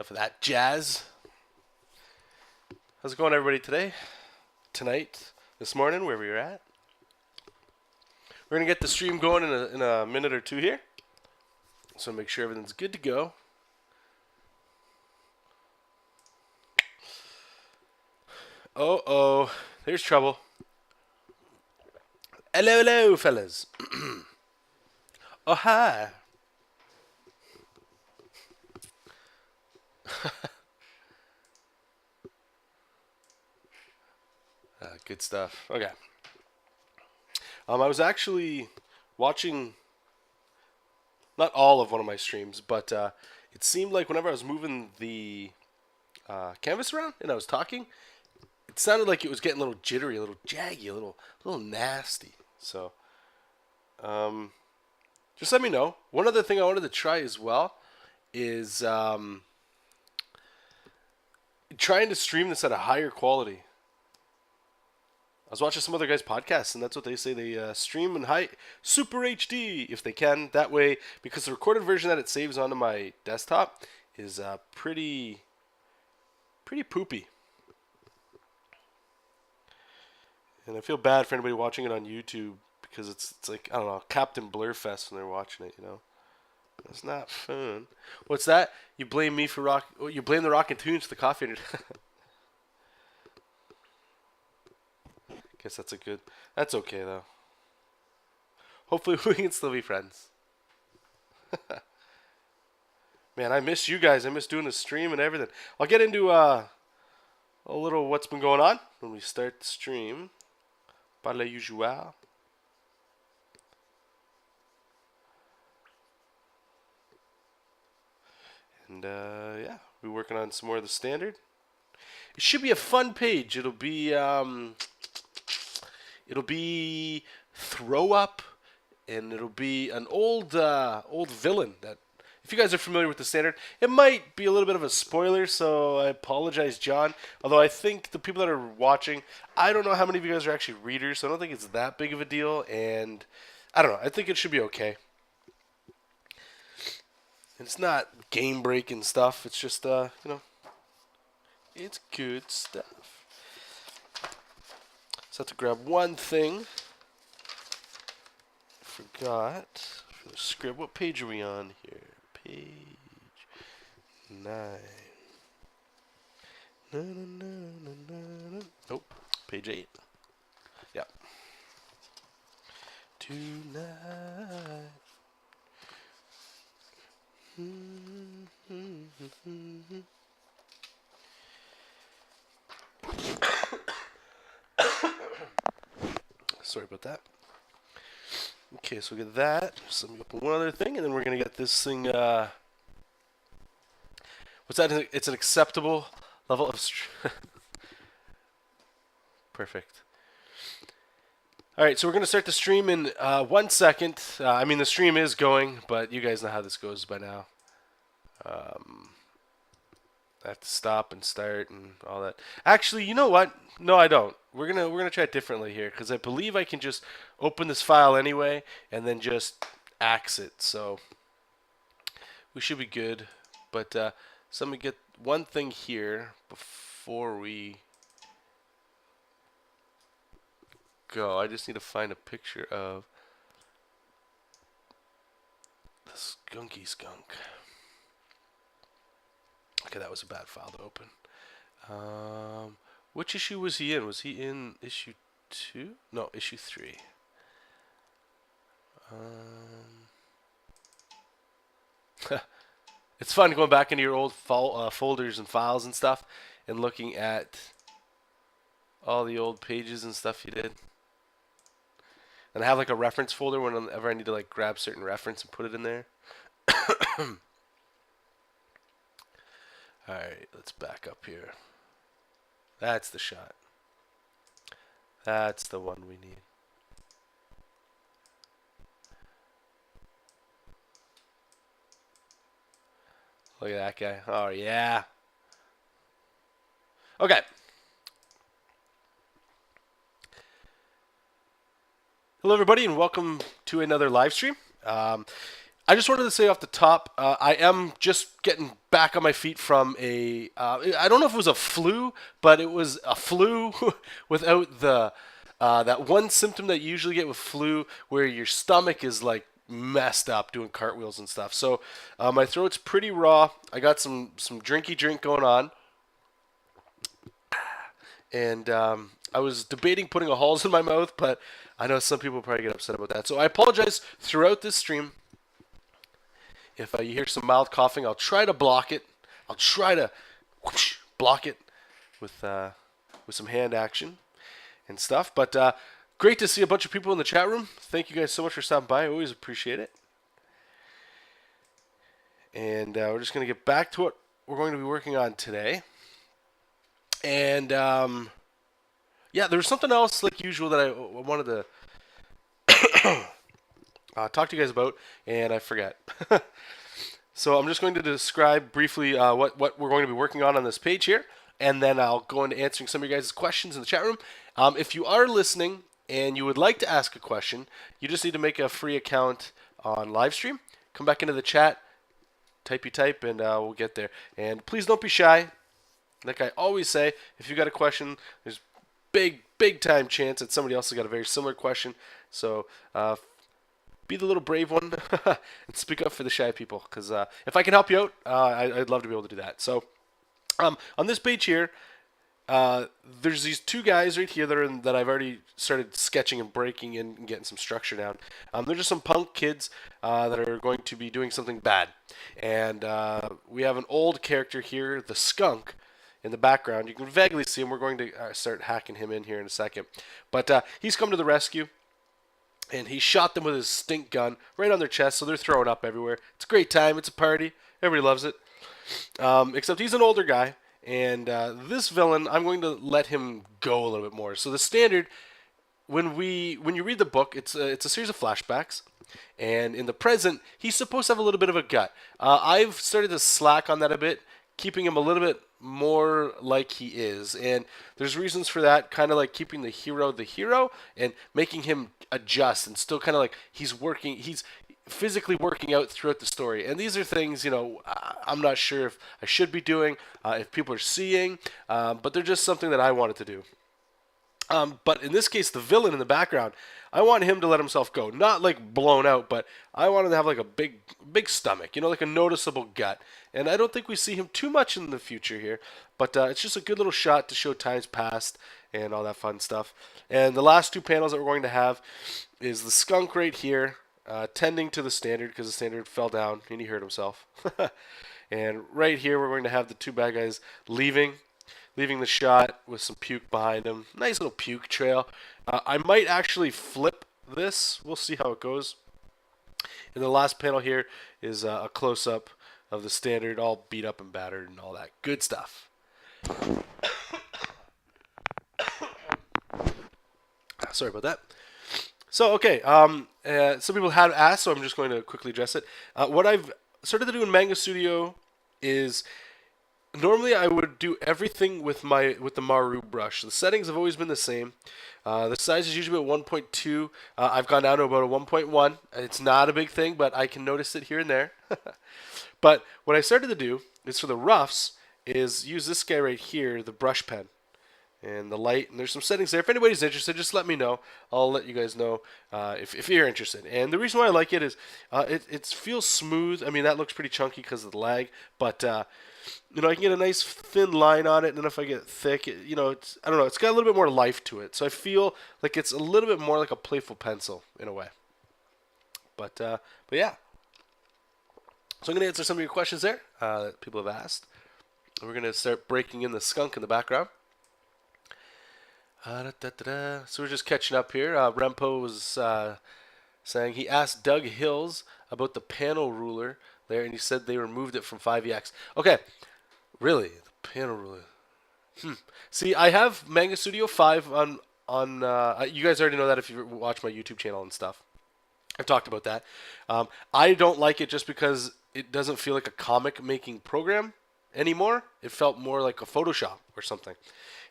enough of that jazz. How's it going, everybody, today? Tonight? This morning, wherever you're at? We're going to get the stream going in a minute or two here. So make sure everything's good to go. Oh, there's trouble. Hello, fellas. Oh, hi. Good stuff. Okay. I was actually watching not all of one of my streams, but it seemed like whenever I was moving the canvas around and I was talking, it sounded like it was getting a little jittery, a little jaggy, a little nasty. So, just let me know. One other thing I wanted to try as well is trying to stream this at a higher quality. I was watching some other guys' podcasts, and that's what they say. They stream in high Super HD if they can. That way, because the recorded version that it saves onto my desktop is pretty poopy. And I feel bad for anybody watching it on YouTube because it's like, I don't know, Captain Blurfest when they're watching it, you know. It's not fun. What's that? You blame me for rock? You blame the Rockin' Tunes for the coffee. Guess that's a good. That's okay though. Hopefully we can still be friends. Man, I miss you guys. I miss doing the stream and everything. I'll get into a little what's been going on when we start the stream. Par le usual. And yeah, we're working on some more of the standard. It should be a fun page. It'll be throw up, and it'll be an old villain that, if you guys are familiar with the standard, it might be a little bit of a spoiler, so I apologize, John. Although I think the people that are watching, I don't know how many of you guys are actually readers, so I don't think it's that big of a deal, and I don't know. I think it should be okay. And it's not game-breaking stuff. It's just, you know, it's good stuff. So I have to grab one thing. Forgot. For the script. What page are we on here? Page 9. Nope. Page 8. Yep. Tonight. Sorry about that. Okay, so we get that. So let me open one other thing, and then we're going to get this thing. What's that? It's an acceptable level of... Perfect. All right, so we're going to start the stream in 1 second. I mean, the stream is going, but you guys know how this goes by now. I have to stop and start and all that. Actually, you know what? No, I don't. We're gonna try it differently here because I believe I can just open this file anyway and then just axe it. So we should be good. But so let me get one thing here before we go. I just need to find a picture of the skunky skunk. Okay, that was a bad file to open. Which issue was he in? Was he in issue 2? No, issue 3. It's fun going back into your old folders and files and stuff and looking at all the old pages and stuff you did. And I have like a reference folder whenever I need to like grab certain reference and put it in there. Alright, let's back up here. That's the shot. That's the one we need. Look at that guy. Oh, yeah. Okay. Hello, everybody, and welcome to another live stream. I just wanted to say off the top, I am just getting back on my feet from a. I don't know if it was a flu, but it was a flu without the that one symptom that you usually get with flu, where your stomach is like messed up doing cartwheels and stuff. So my throat's pretty raw. I got some drinky drink going on, and I was debating putting a Halls in my mouth, but I know some people probably get upset about that. So I apologize throughout this stream. If you hear some mild coughing, I'll try to block it. I'll try to whoosh, block it with some hand action and stuff. But great to see a bunch of people in the chat room. Thank you guys so much for stopping by. I always appreciate it. And we're just going to get back to what we're going to be working on today. And yeah, there was something else like usual that I wanted to talk to you guys about, and I forget. So I'm just going to describe briefly what we're going to be working on this page here, and then I'll go into answering some of your guys' questions in the chat room. If you are listening and you would like to ask a question, you just need to make a free account on Livestream. Come back into the chat, type, and we'll get there. And please don't be shy. Like I always say, if you got a question, there's big time chance that somebody else has got a very similar question. So be the little brave one and speak up for the shy people, because if I can help you out, I'd love to be able to do that. So on this page here, there's these two guys right here that I've already started sketching and breaking and getting some structure down. They're just some punk kids that are going to be doing something bad. And we have an old character here, the skunk, in the background. You can vaguely see him. We're going to start hacking him in here in a second. But he's come to the rescue. And he shot them with his stink gun right on their chest, so they're throwing up everywhere. It's a great time. It's a party. Everybody loves it. Except he's an older guy. And this villain, I'm going to let him go a little bit more. So the standard, when you read the book, it's a series of flashbacks. And in the present, he's supposed to have a little bit of a gut. I've started to slack on that a bit, keeping him a little bit more like he is. And there's reasons for that, kind of like keeping the hero and making him adjust and still kind of like he's physically working out throughout the story. And these are things, I'm not sure if I should be doing, if people are seeing, but they're just something that I wanted to do. But in this case, the villain in the background, I want him to let himself go. Not like blown out, but I want him to have like a big stomach, like a noticeable gut. And I don't think we see him too much in the future here. But it's just a good little shot to show times past and all that fun stuff. And the last two panels that we're going to have is the skunk right here, tending to the standard because the standard fell down and he hurt himself. And right here, we're going to have the two bad guys leaving the shot with some puke behind him. Nice little puke trail. I might actually flip this. We'll see how it goes. And the last panel here is a close-up of the standard, all beat up and battered and all that good stuff. Sorry about that. So, okay, some people had asked, so I'm just going to quickly address it. What I've started to do in Manga Studio is normally I would do everything with the Maru brush. The settings have always been the same. The size is usually about 1.2. I've gone down to about a 1.1. It's not a big thing, but I can notice it here and there. But what I started to do is for the roughs is use this guy right here, the brush pen. And the light, and there's some settings there. If anybody's interested, just let me know. I'll let you guys know if you're interested. And the reason why I like it is it feels smooth. I mean, that looks pretty chunky because of the lag, but I can get a nice thin line on it. And then if I get thick, I don't know, it's got a little bit more life to it. So I feel like it's a little bit more like a playful pencil in a way. But yeah. So I'm going to answer some of your questions there that people have asked. And we're going to start breaking in the skunk in the background. So we're just catching up here. Rempo was saying he asked Doug Hills about the panel ruler there, and he said they removed it from 5EX. Okay, really, the panel ruler. See, I have Manga Studio 5 on. You guys already know that if you watch my YouTube channel and stuff. I've talked about that. I don't like it just because it doesn't feel like a comic making program anymore. It felt more like a Photoshop or something.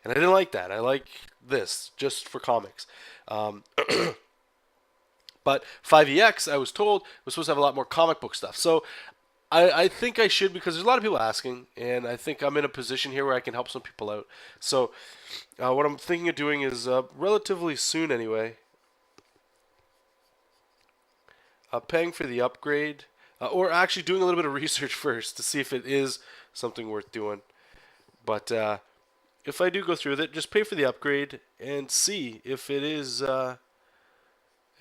And I didn't like that. I like this just for comics. But 5EX, I was told, was supposed to have a lot more comic book stuff. So I think I should, because there's a lot of people asking, and I think I'm in a position here where I can help some people out. So what I'm thinking of doing is relatively soon anyway, paying for the upgrade, or actually doing a little bit of research first to see if it is something worth doing. But if I do go through with it, just pay for the upgrade and see if it is, if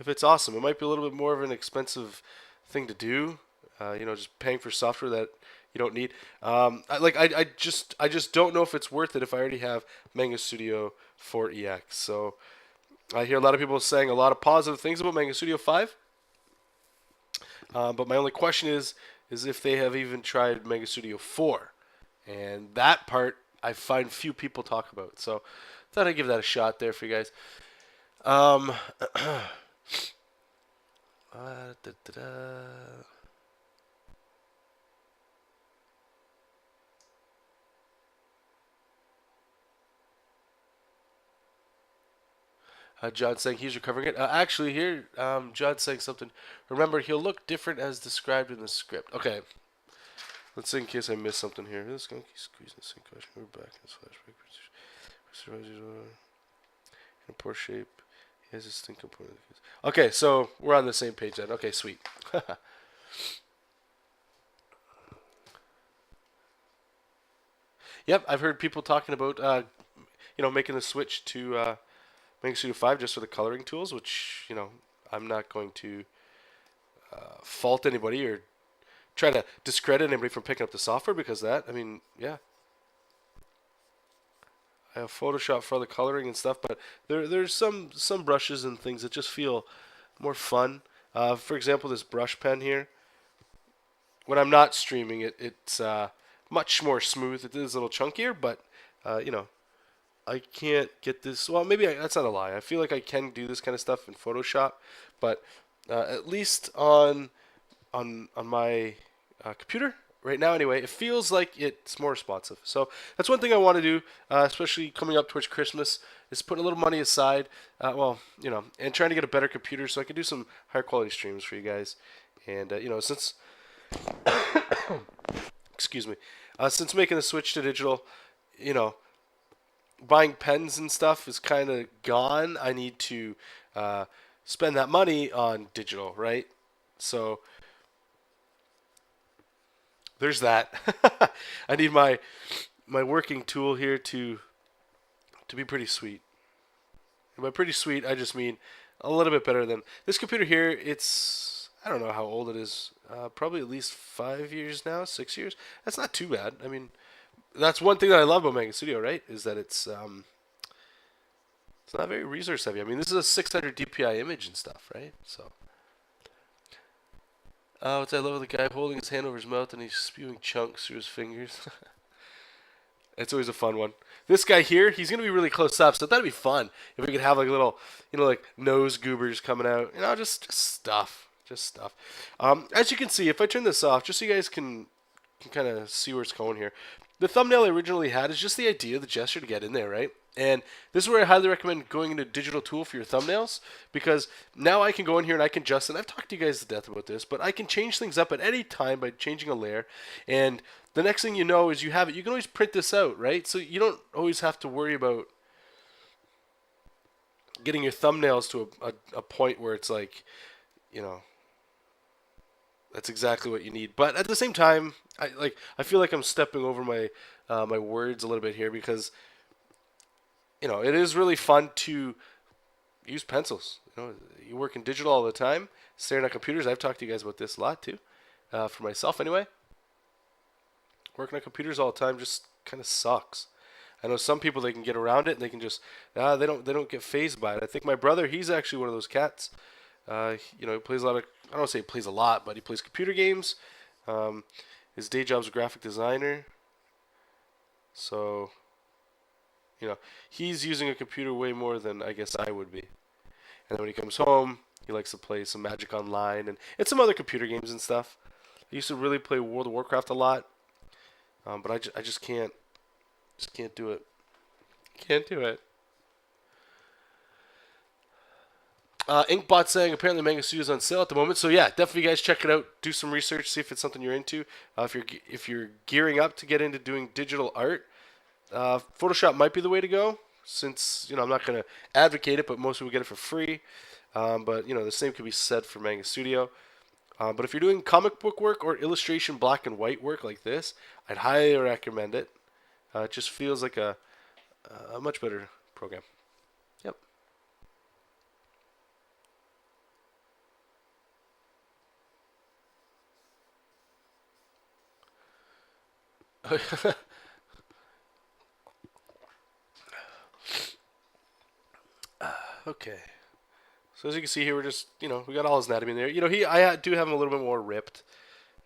it's awesome. It might be a little bit more of an expensive thing to do, just paying for software that you don't need. I just don't know if it's worth it if I already have Manga Studio 4EX. So I hear a lot of people saying a lot of positive things about Manga Studio 5. But my only question is if they have even tried Manga Studio 4. And that part I find few people talk about. So thought I'd give that a shot there for you guys. Da, da, da. John saying he's recovering it. Actually, here, John's saying something. Remember, he'll look different as described in the script. Okay. Let's see in case I missed something here. This gunky squeezing the same question. We're back in his flashback. In poor shape. He has a distinct component. Okay, so we're on the same page then. Okay, sweet. Yep, I've heard people talking about, making the switch to Manga Studio 5 just for the coloring tools, which, I'm not going to fault anybody or try to discredit anybody from picking up the software, because that, yeah. I have Photoshop for all the coloring and stuff, but there's some brushes and things that just feel more fun. For example, this brush pen here. When I'm not streaming, it's much more smooth. It is a little chunkier, but I can't get this. Well, maybe that's not a lie. I feel like I can do this kind of stuff in Photoshop, but at least on my computer right now, anyway, it feels like it's more responsive. So that's one thing I want to do, especially coming up towards Christmas, is put a little money aside. And trying to get a better computer so I can do some higher quality streams for you guys. And since excuse me, since making the switch to digital, buying pens and stuff is kind of gone. I need to spend that money on digital, right? So there's that. I need my working tool here to be pretty sweet. And by pretty sweet, I just mean a little bit better than this computer here. I don't know how old it is. Probably at least 5 years now, 6 years. That's not too bad. That's one thing that I love about Manga Studio, right? Is that it's not very resource heavy. This is a 600 DPI image and stuff, right? So. I love the guy holding his hand over his mouth and he's spewing chunks through his fingers. It's always a fun one. This guy here, he's going to be really close up, so that'd be fun if we could have like a little, like nose goobers coming out. Just stuff. Just stuff. As you can see, if I turn this off, just so you guys can kind of see where it's going here. The thumbnail I originally had is just the idea, the gesture to get in there, right? And this is where I highly recommend going into a digital tool for your thumbnails, because now I can go in here and I can adjust, and I've talked to you guys to death about this, but I can change things up at any time by changing a layer, and the next thing you know is you have it. You can always print this out, right? So you don't always have to worry about getting your thumbnails to a point where it's like, that's exactly what you need. But at the same time, I feel like I'm stepping over my my words a little bit here, because it is really fun to use pencils. You work in digital all the time, staring at computers. I've talked to you guys about this a lot too, for myself anyway. Working on computers all the time just kind of sucks. I know some people, they can get around it and they can just they don't get fazed by it. I think my brother, he's actually one of those cats. He plays a lot of, I don't want to say he plays a lot, but he plays computer games. His day job's a graphic designer. So, he's using a computer way more than I guess I would be. And then when he comes home, he likes to play some Magic Online and some other computer games and stuff. I used to really play World of Warcraft a lot. But I just can't do it. Can't do it. Inkbot saying apparently Manga Studio is on sale at the moment. So yeah, definitely guys check it out. Do some research, see if it's something you're into. If you're gearing up to get into doing digital art, Photoshop might be the way to go. Since I'm not going to advocate it, but most people get it for free. But the same could be said for Manga Studio. But if you're doing comic book work or illustration black and white work like this, I'd highly recommend it. It just feels like a much better program. Yep. Okay. So as you can see here, we're just, we got all his anatomy in there. I do have him a little bit more ripped.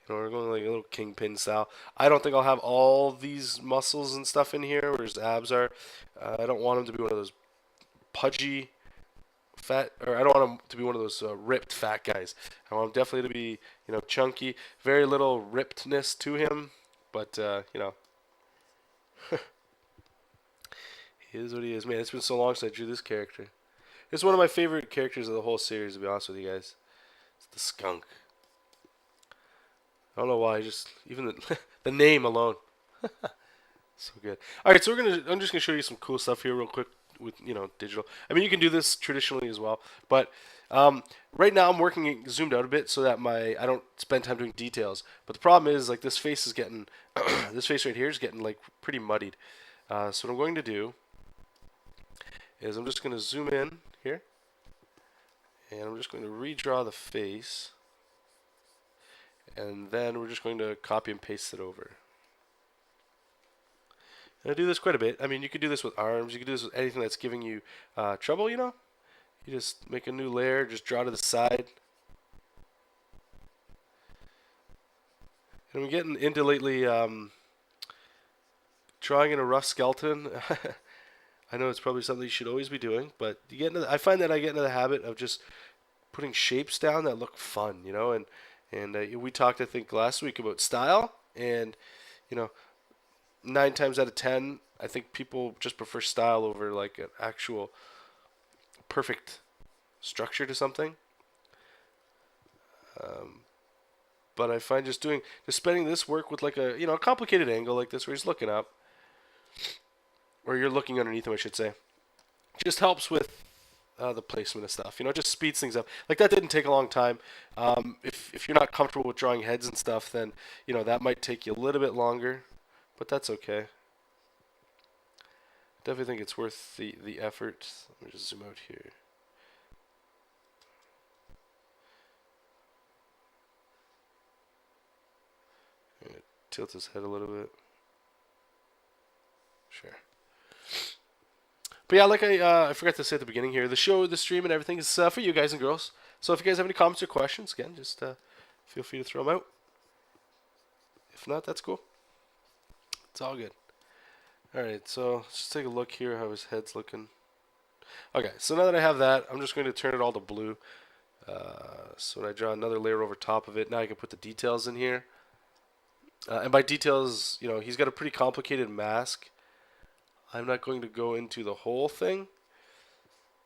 We're going like a little kingpin style. I don't think I'll have all these muscles and stuff in here where his abs are. I don't want him to be one of those pudgy fat, or I don't want him to be one of those ripped fat guys. I want him definitely to be, chunky. Very little rippedness to him, but he is what he is. Man, it's been so long since I drew this character. It's one of my favorite characters of the whole series, to be honest with you guys. It's the skunk. I don't know why, just even the name alone. So good. All right, so I'm just gonna show you some cool stuff here real quick with digital. I mean, you can do this traditionally as well, but right now I'm working zoomed out a bit so that I don't spend time doing details. But the problem is like this face is getting this face right here is getting like pretty muddied. So what I'm going to do is I'm just going to zoom in here, and I'm just going to redraw the face, and then we're just going to copy and paste it over. And I do this quite a bit. I mean, you could do this with arms. You could do this with anything that's giving you trouble, You just make a new layer, just draw to the side. And I'm getting into lately drawing in a rough skeleton. I know it's probably something you should always be doing, but I find that I get into the habit of just putting shapes down that look fun, and we talked, I think, last week about style, and 9 times out of 10, I think people just prefer style over like an actual perfect structure to something. But I find just spending this work with like a a complicated angle like this where he's looking up, or you're looking underneath him, I should say, just helps with the placement of stuff. It just speeds things up. Like that didn't take a long time. If you're not comfortable with drawing heads and stuff, then that might take you a little bit longer, but that's okay. Definitely think it's worth the effort. Let me just zoom out here. I'm gonna tilt his head a little bit. Sure. But yeah, like I forgot to say at the beginning here, the show, the stream, and everything is for you guys and girls. So if you guys have any comments or questions, again, just feel free to throw them out. If not, that's cool. It's all good. Alright, so let's just take a look here how his head's looking. Okay, so now that I have that, I'm just going to turn it all to blue. So when I draw another layer over top of it, now I can put the details in here. And by details, he's got a pretty complicated mask. I'm not going to go into the whole thing,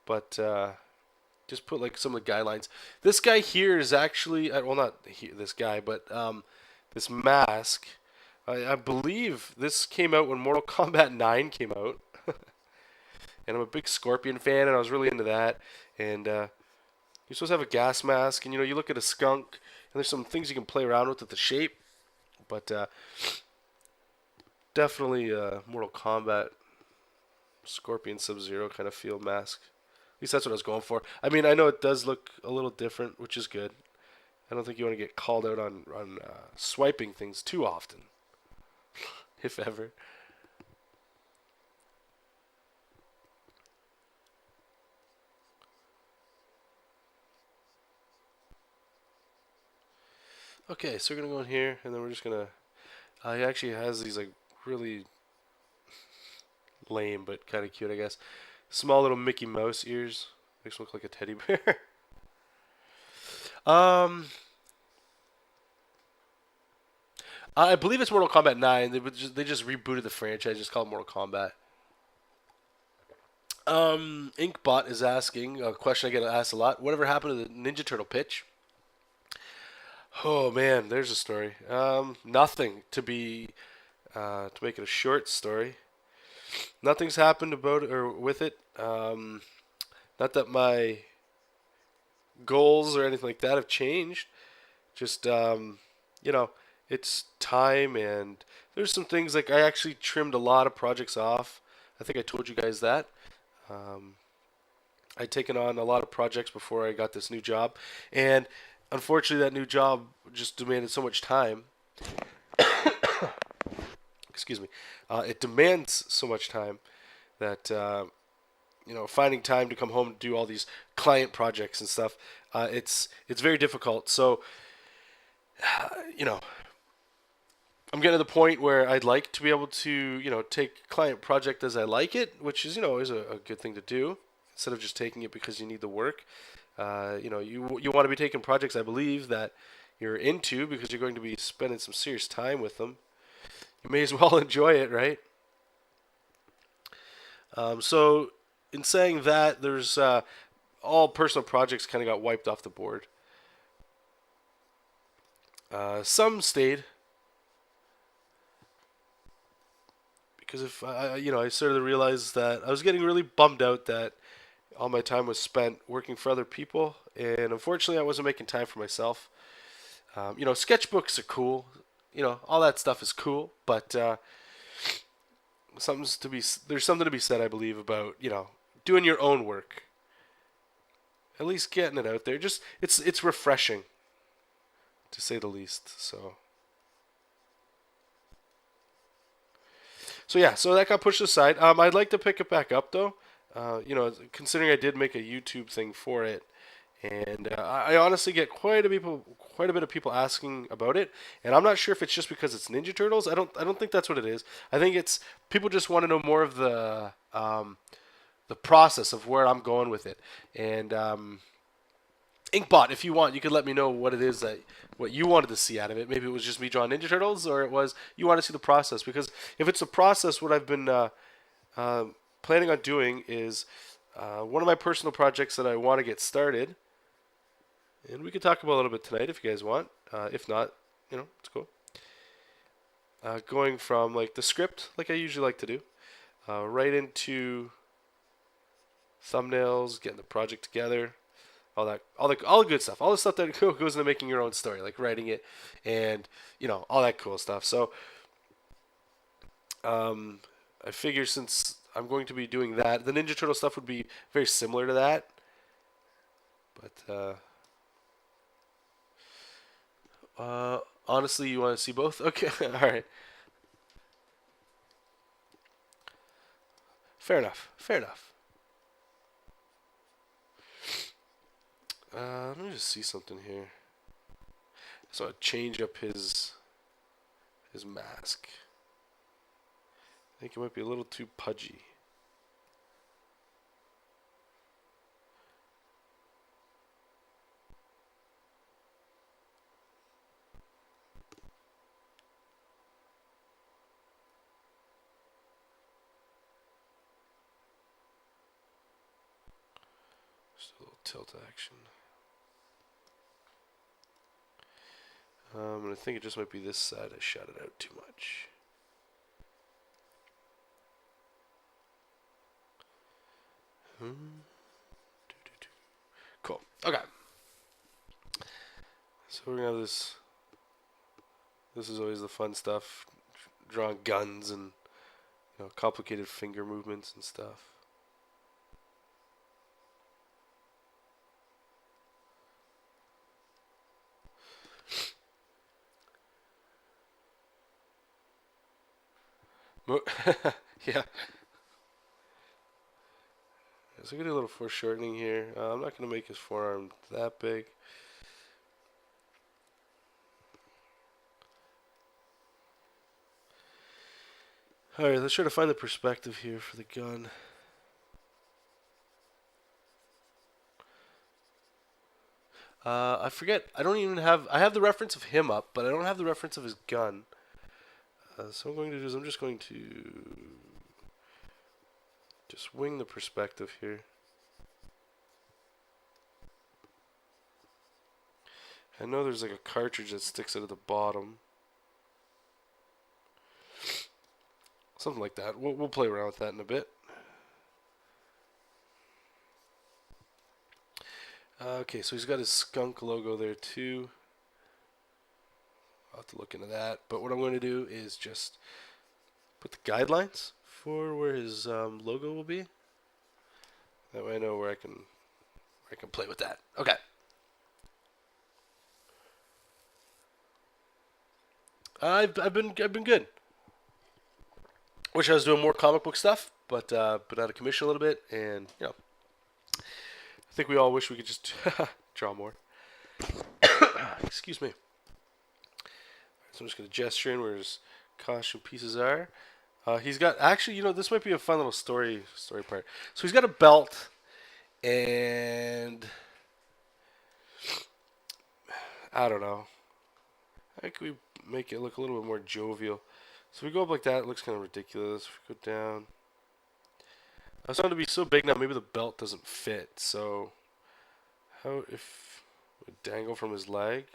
but just put like some of the guidelines. This guy here is actually, well, not this guy, but this mask. I believe this came out when Mortal Kombat 9 came out. And I'm a big Scorpion fan, and I was really into that. And you're supposed to have a gas mask, and you look at a skunk, and there's some things you can play around with the shape. But definitely Mortal Kombat Scorpion Sub-Zero kind of feel mask. At least that's what I was going for. I mean, I know it does look a little different, which is good. I don't think you want to get called out on swiping things too often, if ever. Okay, so we're gonna go in here, and then we're just gonna. He actually has these like really lame but kind of cute, I guess. Small little Mickey Mouse ears. Makes him look like a teddy bear. I believe it's Mortal Kombat 9. They just rebooted the franchise, just called Mortal Kombat. Inkbot is asking a question I get asked a lot. Whatever happened to the Ninja Turtle pitch? Oh man, there's a story. Nothing to make it a short story. Nothing's happened about it or with it. Not that my goals or anything like that have changed. Just you know, it's time, and there's some things like I actually trimmed a lot of projects off. I think I told you guys that. Um, I'd taken on a lot of projects before I got this new job, and unfortunately, that new job just demanded so much time. Excuse me. It demands so much time that finding time to come home and do all these client projects and stuff. It's very difficult. So you know, I'm getting to the point where I'd like to be able to, take client project as I like it, which is, always a good thing to do instead of just taking it because you need the work. You want to be taking projects I believe that you're into because you're going to be spending some serious time with them. You may as well enjoy it, right? So, in saying that, there's all personal projects kind of got wiped off the board. Some stayed because if I started to realize that I was getting really bummed out that all my time was spent working for other people, and unfortunately, I wasn't making time for myself. Sketchbooks are cool. All that stuff is cool, but there's something to be said, I believe, about doing your own work. At least getting it out there. Just it's refreshing, to say the least. So yeah, so that got pushed aside. I'd like to pick it back up though. Considering I did make a YouTube thing for it, and I honestly get quite a bit of people asking about it, and I'm not sure if it's just because it's Ninja Turtles. I don't think that's what it is. I think it's people just want to know more of the process of where I'm going with it, and Inkbot, if you want, you could let me know what it is what you wanted to see out of it. Maybe it was just me drawing Ninja Turtles, or it was you want to see the process. Because if it's a process, what I've been planning on doing is one of my personal projects that I want to get started, and we could talk about a little bit tonight if you guys want. If not, it's cool. Going from like the script, like I usually like to do, right into thumbnails, getting the project together, all the good stuff, all the stuff that goes into making your own story, like writing it, and all that cool stuff. So, I figure since I'm going to be doing that, the Ninja Turtle stuff would be very similar to that. But honestly, you want to see both? Okay, all right, fair enough, fair enough. Let me just see something here. So I change up his mask. I think it might be a little too pudgy. Just a little tilt action. And I think it just might be this side I shot it out too much. Cool. Okay. So we're gonna have this. This is always the fun stuff, drawing guns and complicated finger movements and stuff. Yeah. So I'm gonna do a little foreshortening here. I'm not gonna make his forearm that big. Alright, let's try to find the perspective here for the gun. I forget. I don't even have. I have the reference of him up, but I don't have the reference of his gun. So what I'm going to do is I'm just going to Just wing the perspective here. I know there's like a cartridge that sticks out of the bottom. Something like that. We'll play around with that in a bit. Okay, so he's got his skunk logo there too. I'll have to look into that. But what I'm going to do is just put the guidelines for where his logo will be. That way I know where I can play with that. Okay. I've been good. Wish I was doing more comic book stuff, but out of commission a little bit, and you know, I think we all wish we could just draw more. Excuse me. So I'm just gonna gesture in where his costume pieces are. He's got actually, you know, this might be a fun little story part. So he's got a belt, and I don't know. How can we make it look a little bit more jovial? So if we go up like that, it looks kind of ridiculous. If we go down, I was trying to be so big now, maybe the belt doesn't fit. So how if we dangle from his leg?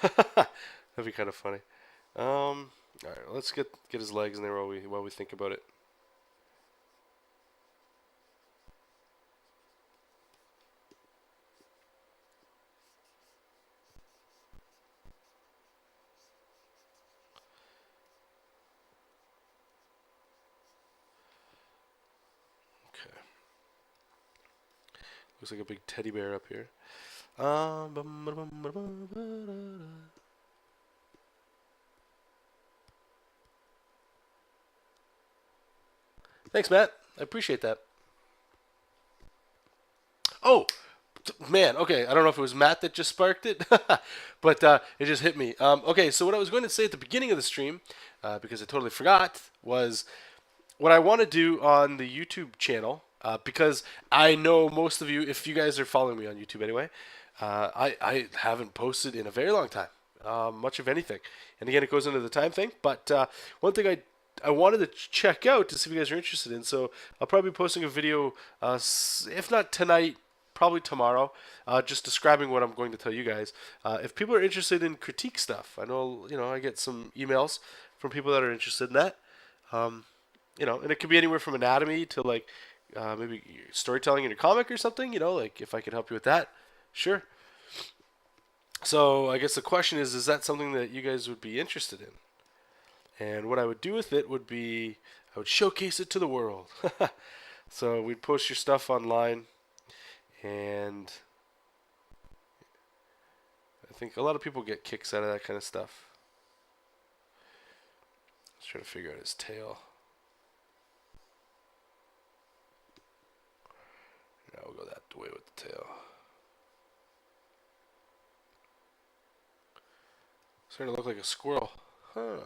That'd be kind of funny. All right, let's get his legs in there while we think about it. Okay. Looks like a big teddy bear up here. Thanks, Matt. I appreciate that. Oh, man. Okay, I don't know if it was Matt that just sparked it, but it just hit me. Okay, so what I was going to say at the beginning of the stream, because I totally forgot, was what I want to do on the YouTube channel, because I know most of you, if you guys are following me on YouTube anyway, I haven't posted in a very long time, much of anything. And again, it goes into the time thing, but one thing I wanted to check out to see if you guys are interested in, so I'll probably be posting a video, if not tonight, probably tomorrow, just describing what I'm going to tell you guys. If people are interested in critique stuff, I know, you know, I get some emails from people that are interested in that. You know, and it could be anywhere from anatomy to like maybe storytelling in your comic or something. You know, like if I could help you with that, sure. So I guess the question is that something that you guys would be interested in? And what I would do with it would be I would showcase it to the world. So we'd post your stuff online, and I think a lot of people get kicks out of that kind of stuff. Let's try to figure out his tail. Yeah, we'll go that way with the tail. Starting to look like a squirrel. Huh.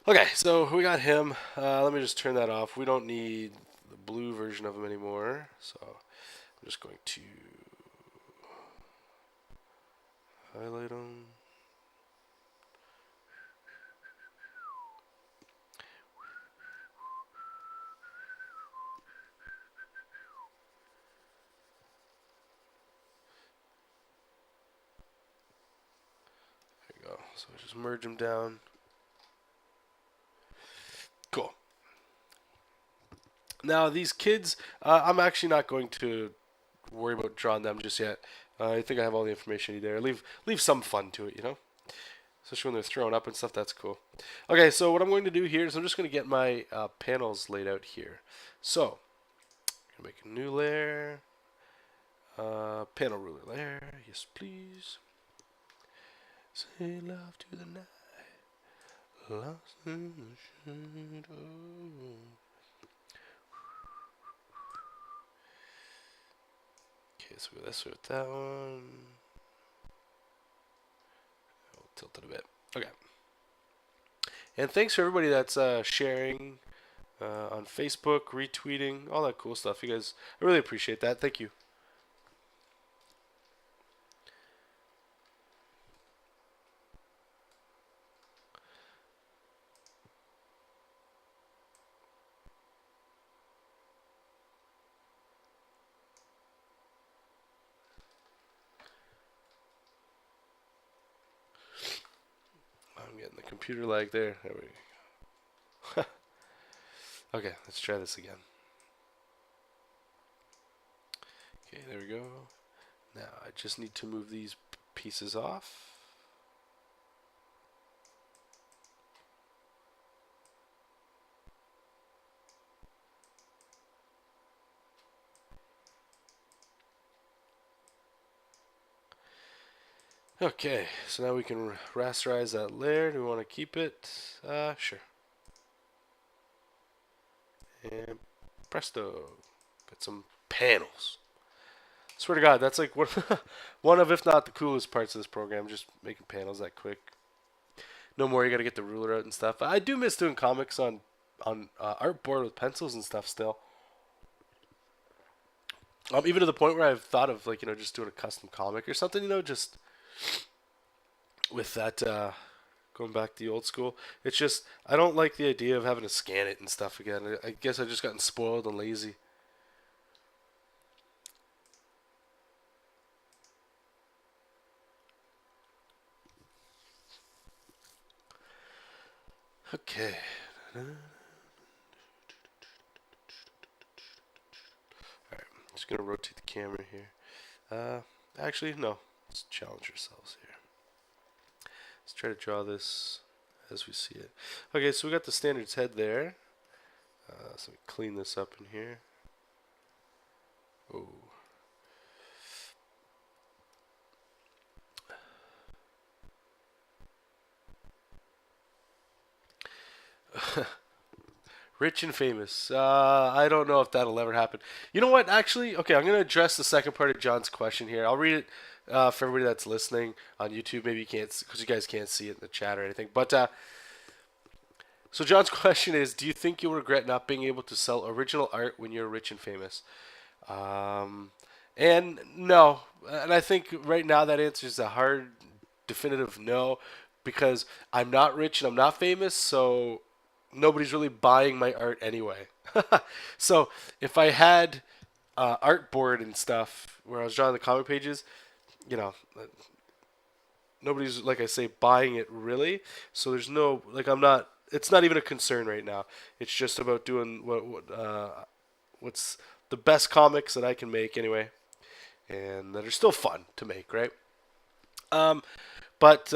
Okay, so we got him. Let me just turn that off. We don't need the blue version of him anymore. So I'm just going to highlight him. There you go. So just merge them down. Cool. Now these kids, I'm actually not going to worry about drawing them just yet. I think I have all the information there. Leave some fun to it, you know? Especially when they're thrown up and stuff, that's cool. Okay, so what I'm going to do here is I'm just going to get my panels laid out here. So, I'm going to make a new layer. Panel ruler layer, yes please. Say love to the night. Lost in the shadow. Okay, so we'll this with that one. I'll tilt it a bit. Okay. And thanks for everybody that's sharing on Facebook, retweeting, all that cool stuff. You guys, I really appreciate that. Thank you. getting the computer lag there. There we go. Okay, let's try this again. Okay, there we go. Now I just need to move these pieces off. Okay, so now we can rasterize that layer. Do we want to keep it? Sure. And presto. Got some panels. Swear to God, that's like one of, if not the coolest parts of this program, just making panels that quick. No more, you gotta get the ruler out and stuff. I do miss doing comics on artboard with pencils and stuff still. Even to the point where I've thought of, like, just doing a custom comic or something, just with that, going back to the old school. It's just, I don't like the idea of having to scan it and stuff again. I guess I've just gotten spoiled and lazy. Okay. Alright, I'm just going to rotate the camera here. Actually, no. Let's challenge ourselves here. Let's try to draw this as we see it. Okay, so we got the standards head there. So we clean this up in here. Oh. Rich and famous. I don't know if that'll ever happen. You know what? Actually, okay, I'm going to address the second part of John's question here. I'll read it for everybody that's listening on YouTube. Maybe you can't, because you guys can't see it in the chat or anything. But so John's question is, do you think you'll regret not being able to sell original art when you're rich and famous? And no. And I think right now that answer is a hard, definitive no, because I'm not rich and I'm not famous, so nobody's really buying my art anyway. So if I had artboard and stuff where I was drawing the comic pages, nobody's, like I say, buying it really. So there's no, like, it's not even a concern right now. It's just about doing what's the best comics that I can make anyway, and that are still fun to make, right? But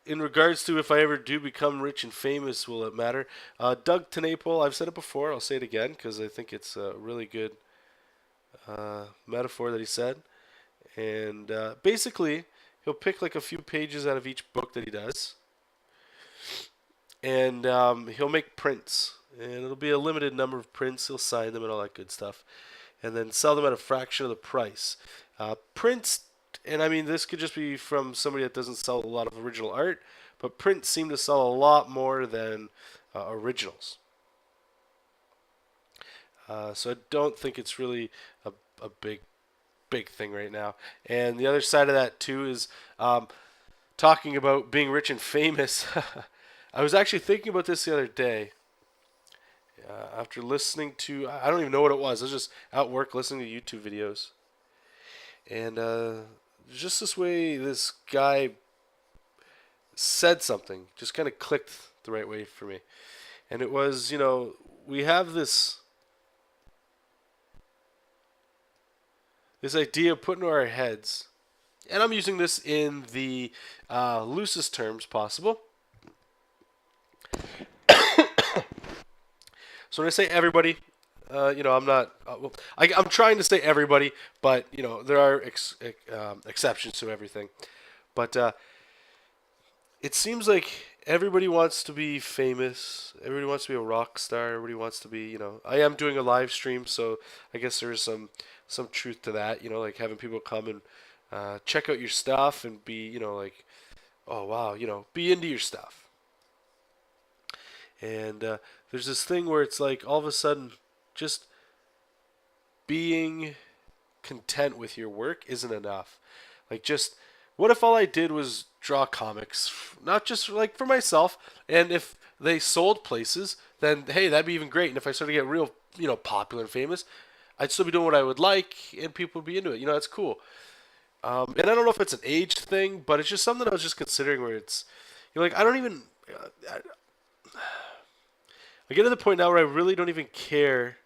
in regards to if I ever do become rich and famous, will it matter? Doug Tenaple, I've said it before, I'll say it again because I think it's a really good metaphor that he said. And basically, he'll pick like a few pages out of each book that he does. And he'll make prints. And it'll be a limited number of prints. He'll sign them and all that good stuff. And then sell them at a fraction of the price. Prints, and I mean, this could just be from somebody that doesn't sell a lot of original art, but prints seem to sell a lot more than originals. So I don't think it's really a big thing right now. And the other side of that too is talking about being rich and famous. I was actually thinking about this the other day. After listening to, I don't even know what it was. I was just at work listening to YouTube videos. And just this way this guy said something just kind of clicked the right way for me. And it was, we have this idea put into our heads, and I'm using this in the loosest terms possible. So when I say everybody, I'm not. I'm trying to say everybody, but there are exceptions to everything. But it seems like everybody wants to be famous. Everybody wants to be a rock star. Everybody wants to be. I am doing a live stream, so I guess there's some truth to that. Like having people come and check out your stuff and be, like, oh wow, be into your stuff. And there's this thing where it's like all of a sudden just being content with your work isn't enough. Like, just what if all I did was draw comics, not just like for myself, and if they sold places, then hey, that'd be even great. And if I started to get real, popular and famous, I'd still be doing what I would like and people would be into it. That's cool. And I don't know if it's an age thing, but it's just something I was just considering where it's, like, I get to the point now where I really don't even care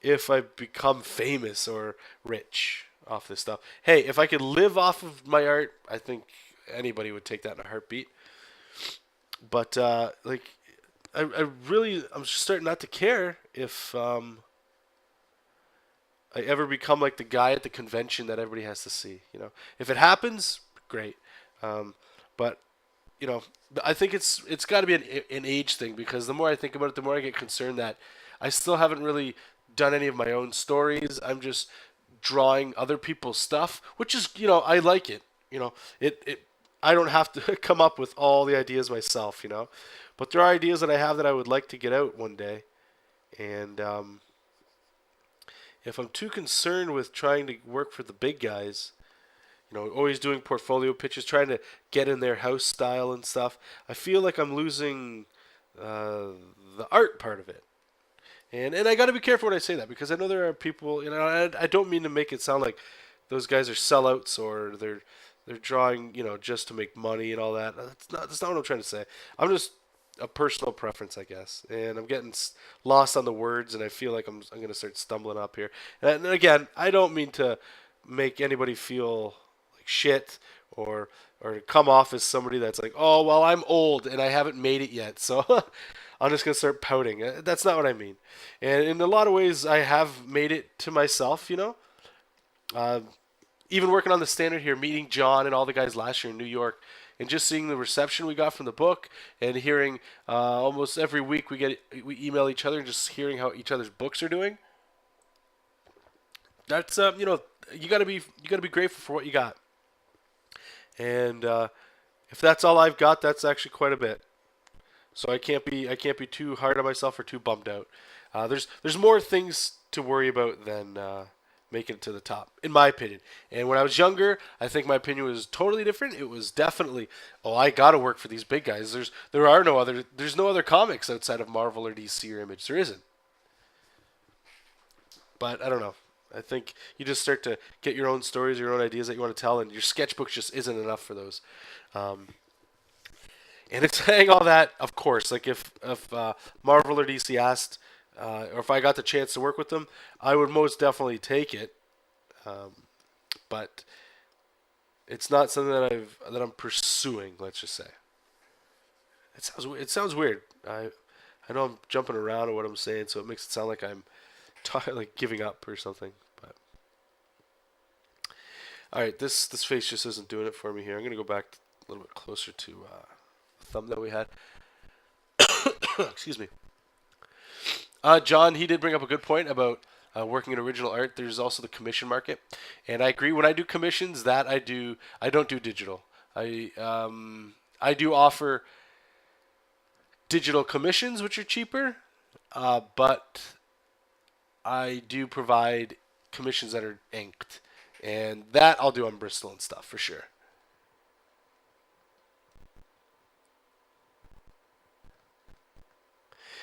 if I become famous or rich off this stuff. Hey, if I could live off of my art, I think anybody would take that in a heartbeat. But I'm just starting not to care if I ever become like the guy at the convention that everybody has to see. If it happens, great. Um, but you know, I think it's got to be an age thing, because the more I think about it, the more I get concerned that I still haven't really done any of my own stories. I'm just drawing other people's stuff, which is, I like it. It I don't have to come up with all the ideas myself. But there are ideas that I have that I would like to get out one day, and if I'm too concerned with trying to work for the big guys, always doing portfolio pitches, trying to get in their house style and stuff, I feel like I'm losing the art part of it. And I got to be careful when I say that, because I know there are people, I don't mean to make it sound like those guys are sellouts, or they're drawing, just to make money and all that. That's not what I'm trying to say. I'm just a personal preference, I guess. And I'm getting lost on the words, and I feel like I'm going to start stumbling up here. And again, I don't mean to make anybody feel like shit, or come off as somebody that's like, oh, well, I'm old and I haven't made it yet, so I'm just gonna start pouting. That's not what I mean. And in a lot of ways, I have made it to myself. Uh, Even working on the standard here, meeting John and all the guys last year in New York, and just seeing the reception we got from the book, and hearing almost every week we email each other, and just hearing how each other's books are doing. That's you gotta be grateful for what you got. And if that's all I've got, that's actually quite a bit. So I can't be too hard on myself or too bummed out. There's more things to worry about than making it to the top, in my opinion. And when I was younger, I think my opinion was totally different. It was definitely, oh, I got to work for these big guys. There's no other comics outside of Marvel or DC or Image. There isn't. But I don't know. I think you just start to get your own stories, your own ideas that you want to tell, and your sketchbook just isn't enough for those. Um, and it's saying all that, of course, like if Marvel or DC asked, or if I got the chance to work with them, I would most definitely take it. Um, but it's not something that I'm pursuing. Let's just say it sounds weird. I know I'm jumping around on what I'm saying, so it makes it sound like I'm like giving up or something. But all right, this face just isn't doing it for me here. I'm gonna go back a little bit closer to the thumbnail we had. Excuse me. John, he did bring up a good point about working in original art. There's also the commission market, and I agree. When I do commissions, I don't do digital. I do offer digital commissions, which are cheaper, but I do provide commissions that are inked, and that I'll do on Bristol and stuff for sure.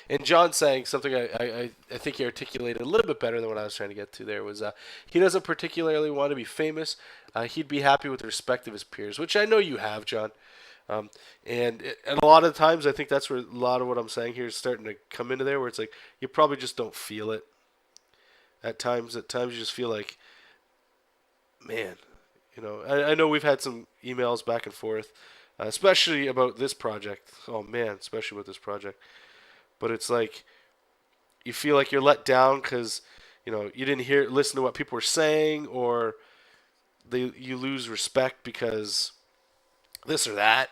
And John saying something I think he articulated a little bit better than what I was trying to get to there was he doesn't particularly want to be famous. He'd be happy with the respect of his peers, which I know you have, John. Um, and a lot of times I think that's where a lot of what I'm saying here is starting to come into there, where it's like you probably just don't feel it at times you just feel like, man, I know we've had some emails back and forth, especially about this project. Oh man, especially with this project. But it's like you feel like you're let down because you didn't listen to what people were saying, or you lose respect because this or that.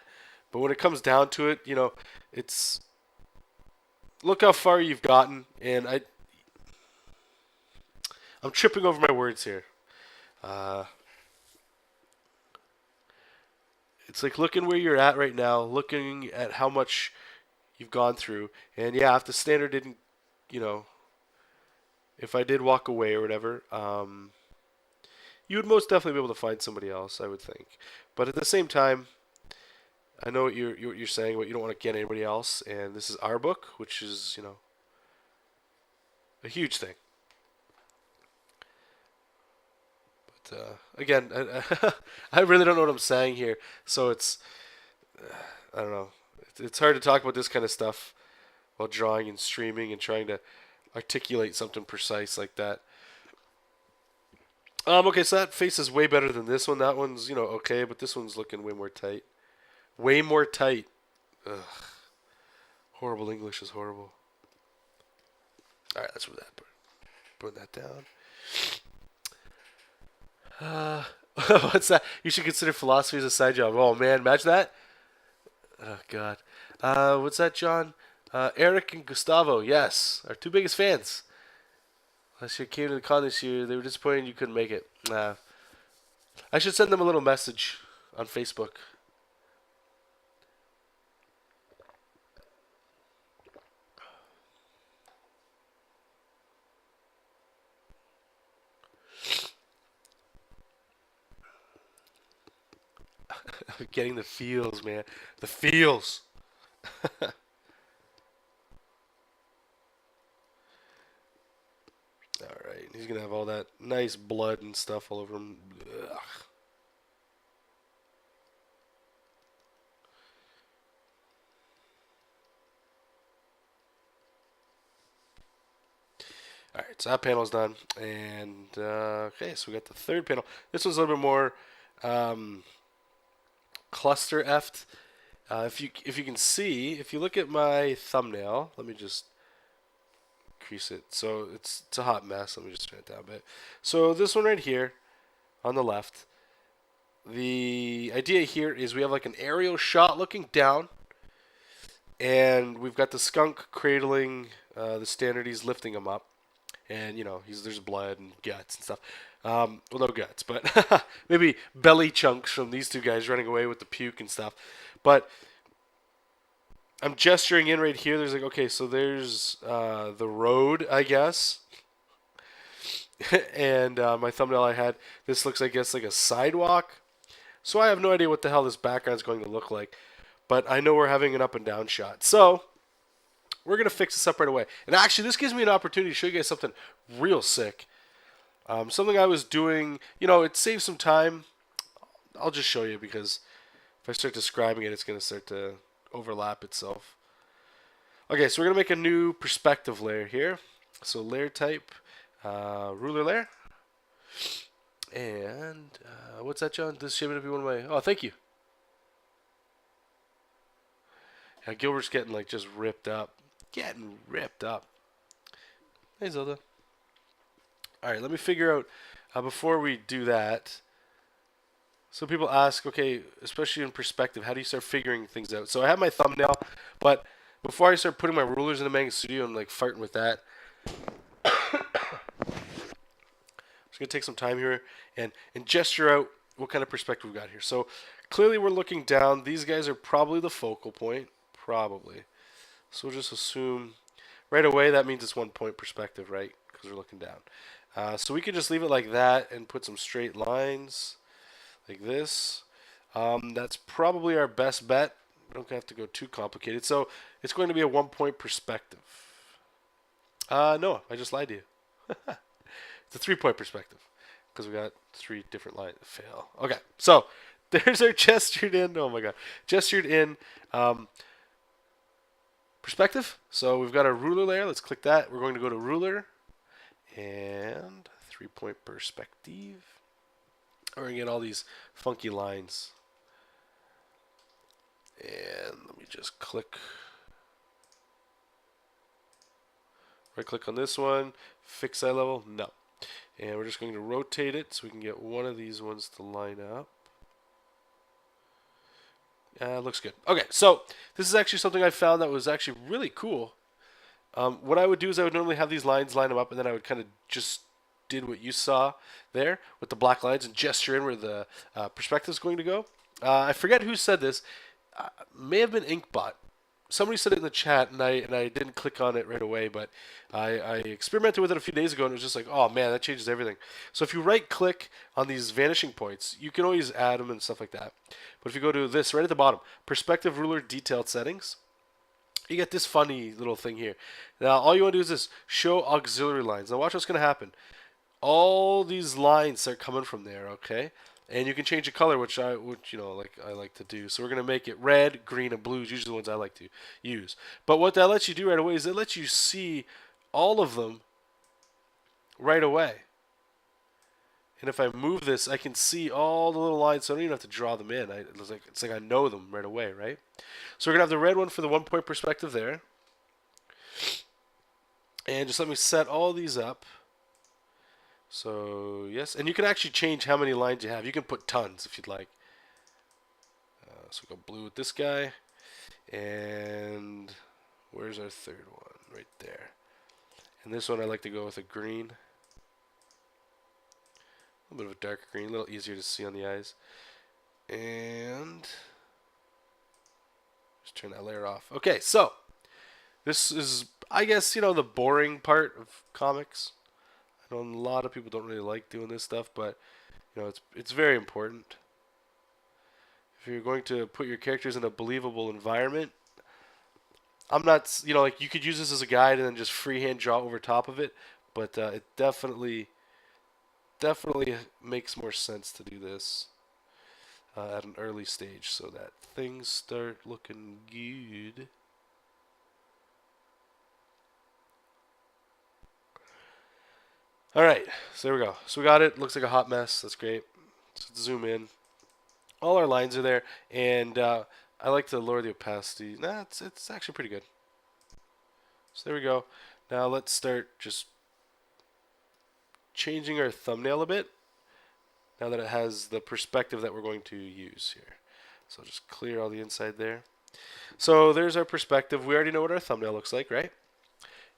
But when it comes down to it, it's look how far you've gotten, and I'm tripping over my words here. Uh, it's like looking where you're at right now, looking at how much you've gone through, and yeah, if the standard didn't, you know, if I did walk away or whatever, you would most definitely be able to find somebody else, I would think. But at the same time, I know what you're saying, but you don't want to get anybody else, and this is our book, which is a huge thing. But again, I really don't know what I'm saying here, so it's I don't know. It's hard to talk about this kind of stuff while drawing and streaming and trying to articulate something precise like that. Okay, so that face is way better than this one. That one's, okay, but this one's looking way more tight. Way more tight. Ugh. Horrible English is horrible. All right, let's move that. Put that down. What's that? You should consider philosophy as a side job. Oh man, imagine that. Oh god. What's that, John? Eric and Gustavo, yes, our two biggest fans. Last year came to the con this year. They were disappointed you couldn't make it. I should send them a little message on Facebook. Getting the feels, man. The feels. Alright, he's going to have all that nice blood and stuff all over him. Ugh. Alright, so that panel's done. And, okay, so we got the third panel. This one's a little bit more cluster effed. If you can see, if you look at my thumbnail, let me just increase it. So it's a hot mess. Let me just turn it down a bit. So this one right here on the left, the idea here is we have like an aerial shot looking down, and we've got the skunk cradling the standard. He's lifting him up, and there's blood and guts and stuff. Well, no guts, but maybe belly chunks from these two guys running away with the puke and stuff. But I'm gesturing in right here. There's like, okay, so there's the road, I guess. And my thumbnail I had, this looks, I guess, like a sidewalk. So I have no idea what the hell this background's going to look like. But I know we're having an up and down shot. So we're going to fix this up right away. And actually, this gives me an opportunity to show you guys something real sick. Something I was doing, it saves some time. I'll just show you because if I start describing it, it's going to start to overlap itself. Okay, so we're going to make a new perspective layer here. So layer type, ruler layer. And what's that, John? This is shaping to be one of my... Oh, thank you. Yeah, Gilbert's getting like just ripped up. Getting ripped up. Hey, Zelda. Alright, let me figure out, before we do that, so people ask, okay, especially in perspective, how do you start figuring things out? So I have my thumbnail, but before I start putting my rulers in the Manga Studio and like farting with that, I'm just going to take some time here and gesture out what kind of perspective we've got here. So clearly we're looking down. These guys are probably the focal point, probably. So we'll just assume right away that means it's 1 point perspective, right? Because we're looking down. So we could just leave it like that and put some straight lines like this. That's probably our best bet. We don't have to go too complicated. So it's going to be a 1 point perspective. No, I just lied to you. It's a 3 point perspective because we got 3 different lines. Fail. Okay, so there's our gestured in. Oh my god, gestured in perspective. So we've got our ruler layer. Let's click that. We're going to go to ruler. And 3 point perspective. We're going to get all these funky lines. And let me just click. Right click on this one. Fix eye level. No. And we're just going to rotate it so we can get one of these ones to line up. Looks good. Okay, so this is actually something I found that was actually really cool. What I would do is I would normally have these lines line them up, and then I would kind of just did what you saw there with the black lines and gesture in where the perspective is going to go. I forget who said this. May have been Inkbot. Somebody said it in the chat, and I didn't click on it right away, but I experimented with it a few days ago, and it was just like, oh man, that changes everything. So if you right-click on these vanishing points, you can always add them and stuff like that. But if you go to this right at the bottom, perspective ruler detailed settings, you get this funny little thing here. Now, all you want to do is this, show auxiliary lines. Now, watch what's going to happen. All these lines start coming from there, okay? And you can change the color, which I like to do. So we're gonna make it red, green, and blue. Is usually the ones I like to use. But what that lets you do right away is it lets you see all of them right away. And if I move this, I can see all the little lines, so I don't even have to draw them in. It's like I know them right away, right? So we're gonna have the red one for the 1 point perspective there, and just let me set all these up. So yes, and you can actually change how many lines you have. You can put tons if you'd like. So we'll go blue with this guy, and where's our third one? Right there. And this one I like to go with a green. A little bit of a darker green, a little easier to see on the eyes. And just turn that layer off. Okay, so this is, I guess, the boring part of comics. I know a lot of people don't really like doing this stuff, but it's very important. If you're going to put your characters in a believable environment, I'm not, like you could use this as a guide and then just freehand draw over top of it, but it definitely makes more sense to do this at an early stage so that things start looking good. Alright, so there we go. So we got it. Looks like a hot mess. That's great. So let's zoom in. All our lines are there, and I like to lower the opacity. Nah, it's actually pretty good. So there we go. Now let's start just changing our thumbnail a bit now that it has the perspective that we're going to use here. So just clear all the inside there. So there's our perspective. We already know what our thumbnail looks like, right?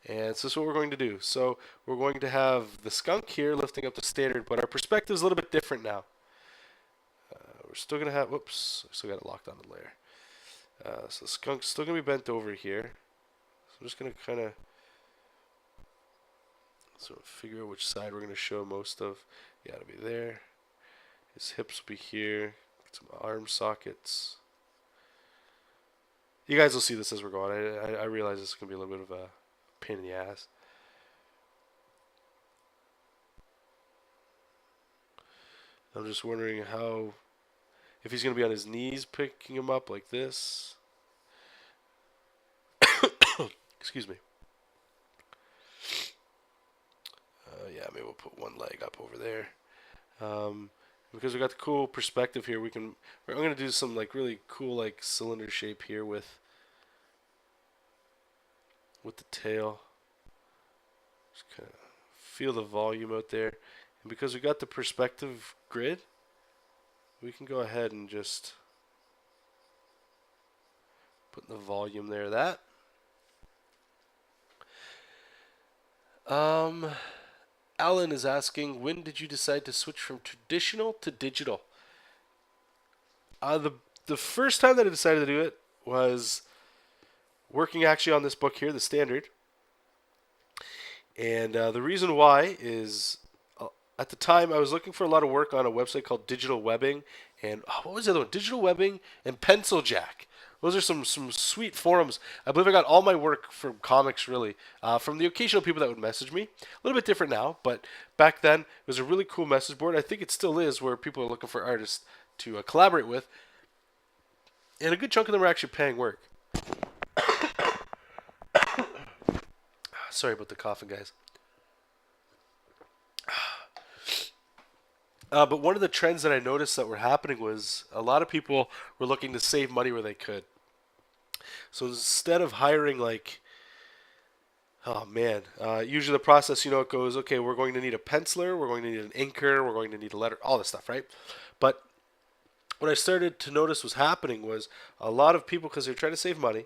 And so this is what we're going to do. So we're going to have the skunk here lifting up the standard, but our perspective is a little bit different now. We're still going to have, whoops, I still got it locked on the layer. So the skunk's still going to be bent over here. So I'm just going to kind of figure out which side we're going to show most of. Yeah, it'll be there. His hips will be here. Some arm sockets. You guys will see this as we're going. I realize this is going to be a little bit of a pain in the ass. I'm just wondering if he's going to be on his knees picking him up like this. Excuse me. Yeah, maybe we'll put one leg up over there. Because we got the cool perspective here, I'm going to do some really cool cylinder shape here with the tail. Just kind of feel the volume out there. And because we got the perspective grid, we can go ahead and just put the volume there. Alan is asking, when did you decide to switch from traditional to digital? The first time that I decided to do it was working actually on this book here, the standard. And the reason why is at the time I was looking for a lot of work on a website called Digital Webbing, and what was the other one? Digital Webbing and Pencil Jack. Those are some sweet forums. I believe I got all my work from comics, really, from the occasional people that would message me. A little bit different now, but back then it was a really cool message board. I think it still is, where people are looking for artists to collaborate with. And a good chunk of them are actually paying work. Sorry about the coughing, guys. But one of the trends that I noticed that were happening was a lot of people were looking to save money where they could. So instead of hiring usually the process, it goes, okay, we're going to need a penciler, we're going to need an inker, we're going to need a letter, all this stuff, right? But what I started to notice was happening was a lot of people, because they're trying to save money,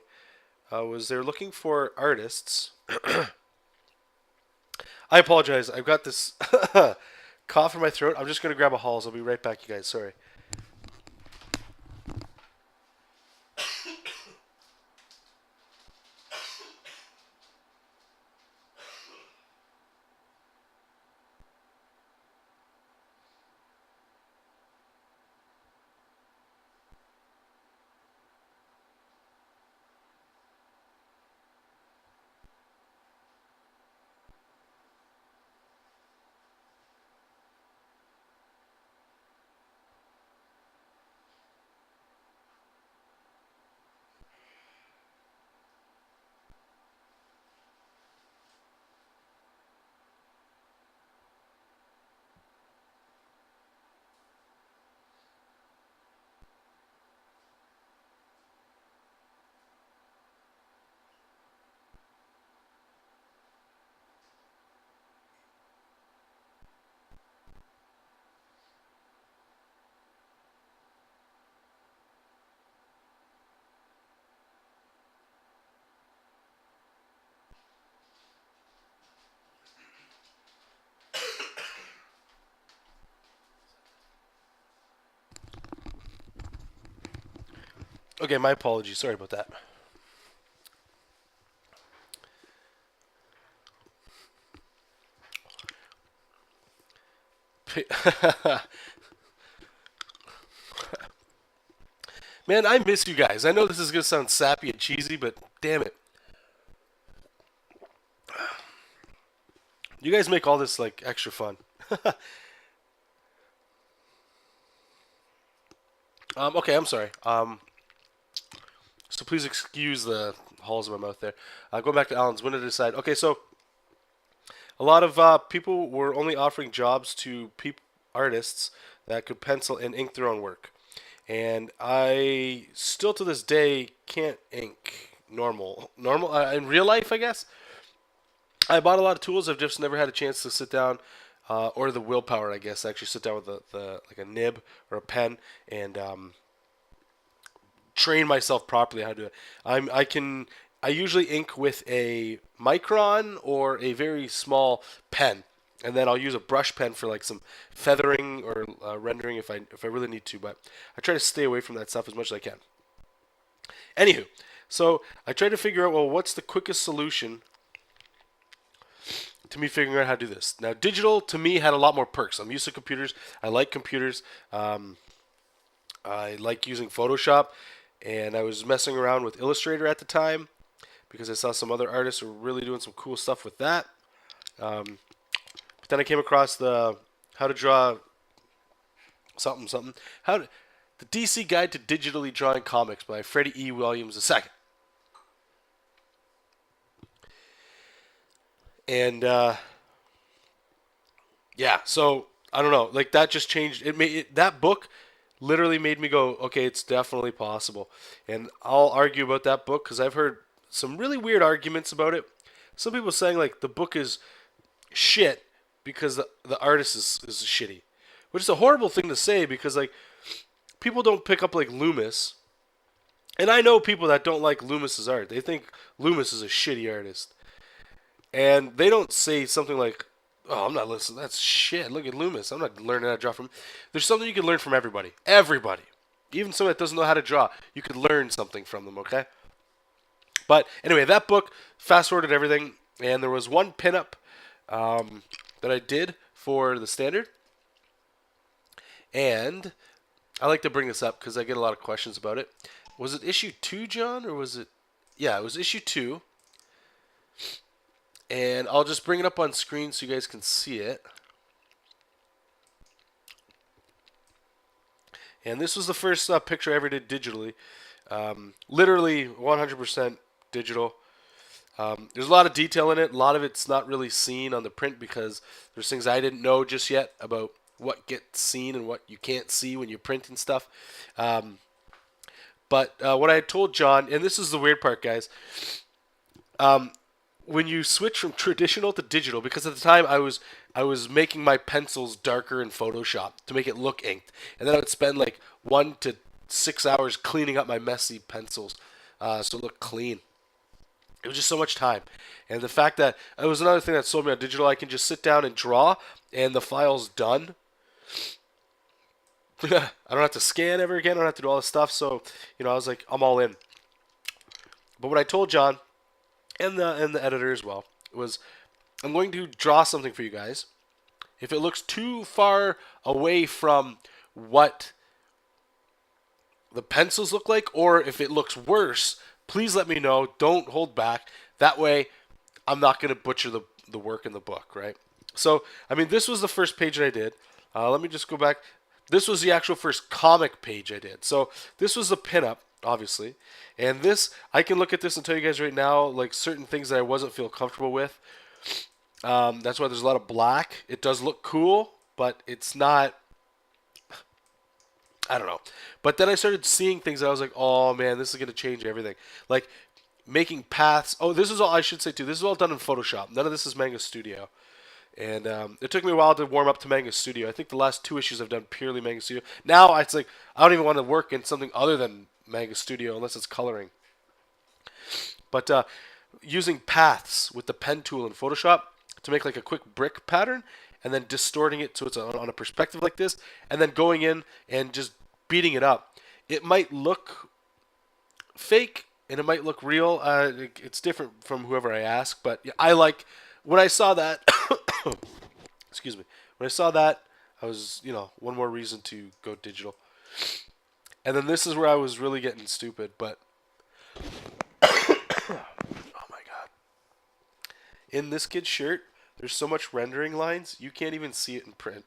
they're looking for artists. I apologize. I've got this cough in my throat. I'm just going to grab a Halls. I'll be right back, you guys. Sorry. Okay, my apologies. Sorry about that. Man, I miss you guys. I know this is going to sound sappy and cheesy, but damn it. You guys make all this like extra fun. Okay, I'm sorry. So please excuse the halls of my mouth there. Going back to Alan's, when did I decide? Okay, so a lot of people were only offering jobs to artists that could pencil and ink their own work. And I still to this day can't ink normal in real life, I guess. I bought a lot of tools. I've just never had a chance to sit down, or the willpower, I guess, to actually sit down with the like a nib or a pen and train myself properly how to do it. I usually ink with a micron or a very small pen, and then I'll use a brush pen for like some feathering or rendering if I really need to. But I try to stay away from that stuff as much as I can. Anywho, so I tried to figure out, well, what's the quickest solution to me figuring out how to do this. Now, digital to me had a lot more perks. I'm used to computers. I like computers. I like using Photoshop, and I was messing around with Illustrator at the time because I saw some other artists who were really doing some cool stuff with that. But then I came across the how to draw something. The DC Guide to Digitally Drawing Comics by Freddie E. Williams II. And yeah, so I don't know, like that just changed. That book literally made me go, okay, it's definitely possible. And I'll argue about that book because I've heard some really weird arguments about it. Some people saying like the book is shit because the artist is shitty, which is a horrible thing to say because like people don't pick up like Loomis. And I know people that don't like Loomis's art. They think Loomis is a shitty artist. And they don't say something like, "Oh, I'm not listening. That's shit. Look at Loomis. I'm not learning how to draw from him." There's something you can learn from everybody. Everybody. Even someone that doesn't know how to draw, you could learn something from them, okay? But anyway, that book fast-forwarded everything, and there was one pinup that I did for the standard. And I like to bring this up because I get a lot of questions about it. Was it issue 2, John, or was it... Yeah, it was issue 2. And I'll just bring it up on screen so you guys can see it. And this was the first picture I ever did digitally. Literally 100% digital. There's a lot of detail in it. A lot of it's not really seen on the print because there's things I didn't know just yet about what gets seen and what you can't see when you're printing stuff. But what I had told John, and this is the weird part, guys. When you switch from traditional to digital, because at the time I was making my pencils darker in Photoshop to make it look inked, and then I would spend like 1 to 6 hours cleaning up my messy pencils so it looked clean. It was just so much time, and the fact that it was another thing that sold me on digital. I can just sit down and draw, and the file's done. I don't have to scan ever again. I don't have to do all this stuff. So I was like, I'm all in. But what I told John and the editor as well was, I'm going to draw something for you guys. If it looks too far away from what the pencils look like, or if it looks worse, please let me know. Don't hold back. That way, I'm not going to butcher the work in the book, right? So, I mean, this was the first page that I did. Let me just go back. This was the actual first comic page I did. So, this was the pinup, obviously. And this, I can look at this and tell you guys right now, like certain things that I wasn't feel comfortable with. That's why there's a lot of black. It does look cool, but it's not, I don't know. But then I started seeing things that I was like, oh man, this is going to change everything. Like making paths. Oh, this is all, I should say too, this is all done in Photoshop. None of this is Manga Studio. And it took me a while to warm up to Manga Studio. I think the last 2 issues I've done purely Manga Studio. Now it's like, I don't even want to work in something other than Manga Studio unless it's coloring. But using paths with the pen tool in Photoshop to make like a quick brick pattern and then distorting it so it's on a perspective like this and then going in and just beating it up. It might look fake and it might look real. It's different from whoever I ask, but yeah, I like when I saw that. Excuse me. When I saw that, I was, one more reason to go digital. And then this is where I was really getting stupid, but oh my god. In this kid's shirt, there's so much rendering lines, you can't even see it in print.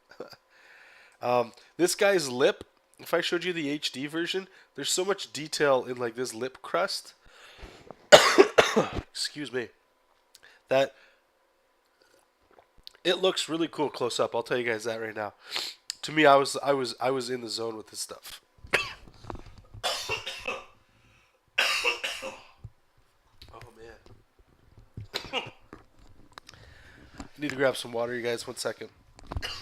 This guy's lip, if I showed you the HD version, there's so much detail in like this lip crust. Excuse me. That it looks really cool close up. I'll tell you guys that right now. To me, I was in the zone with this stuff. Oh man. I need to grab some water, you guys. 1 second. Jeez.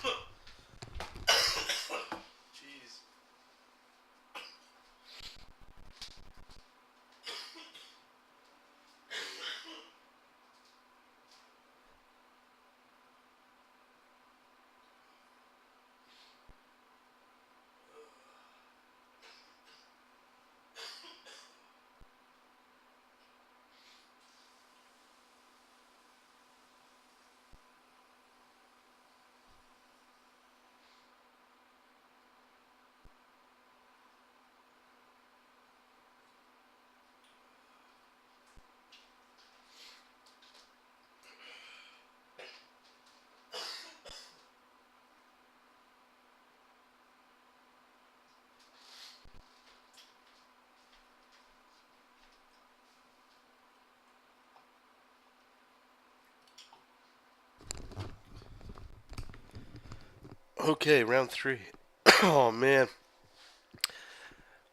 Okay, round 3. Oh man.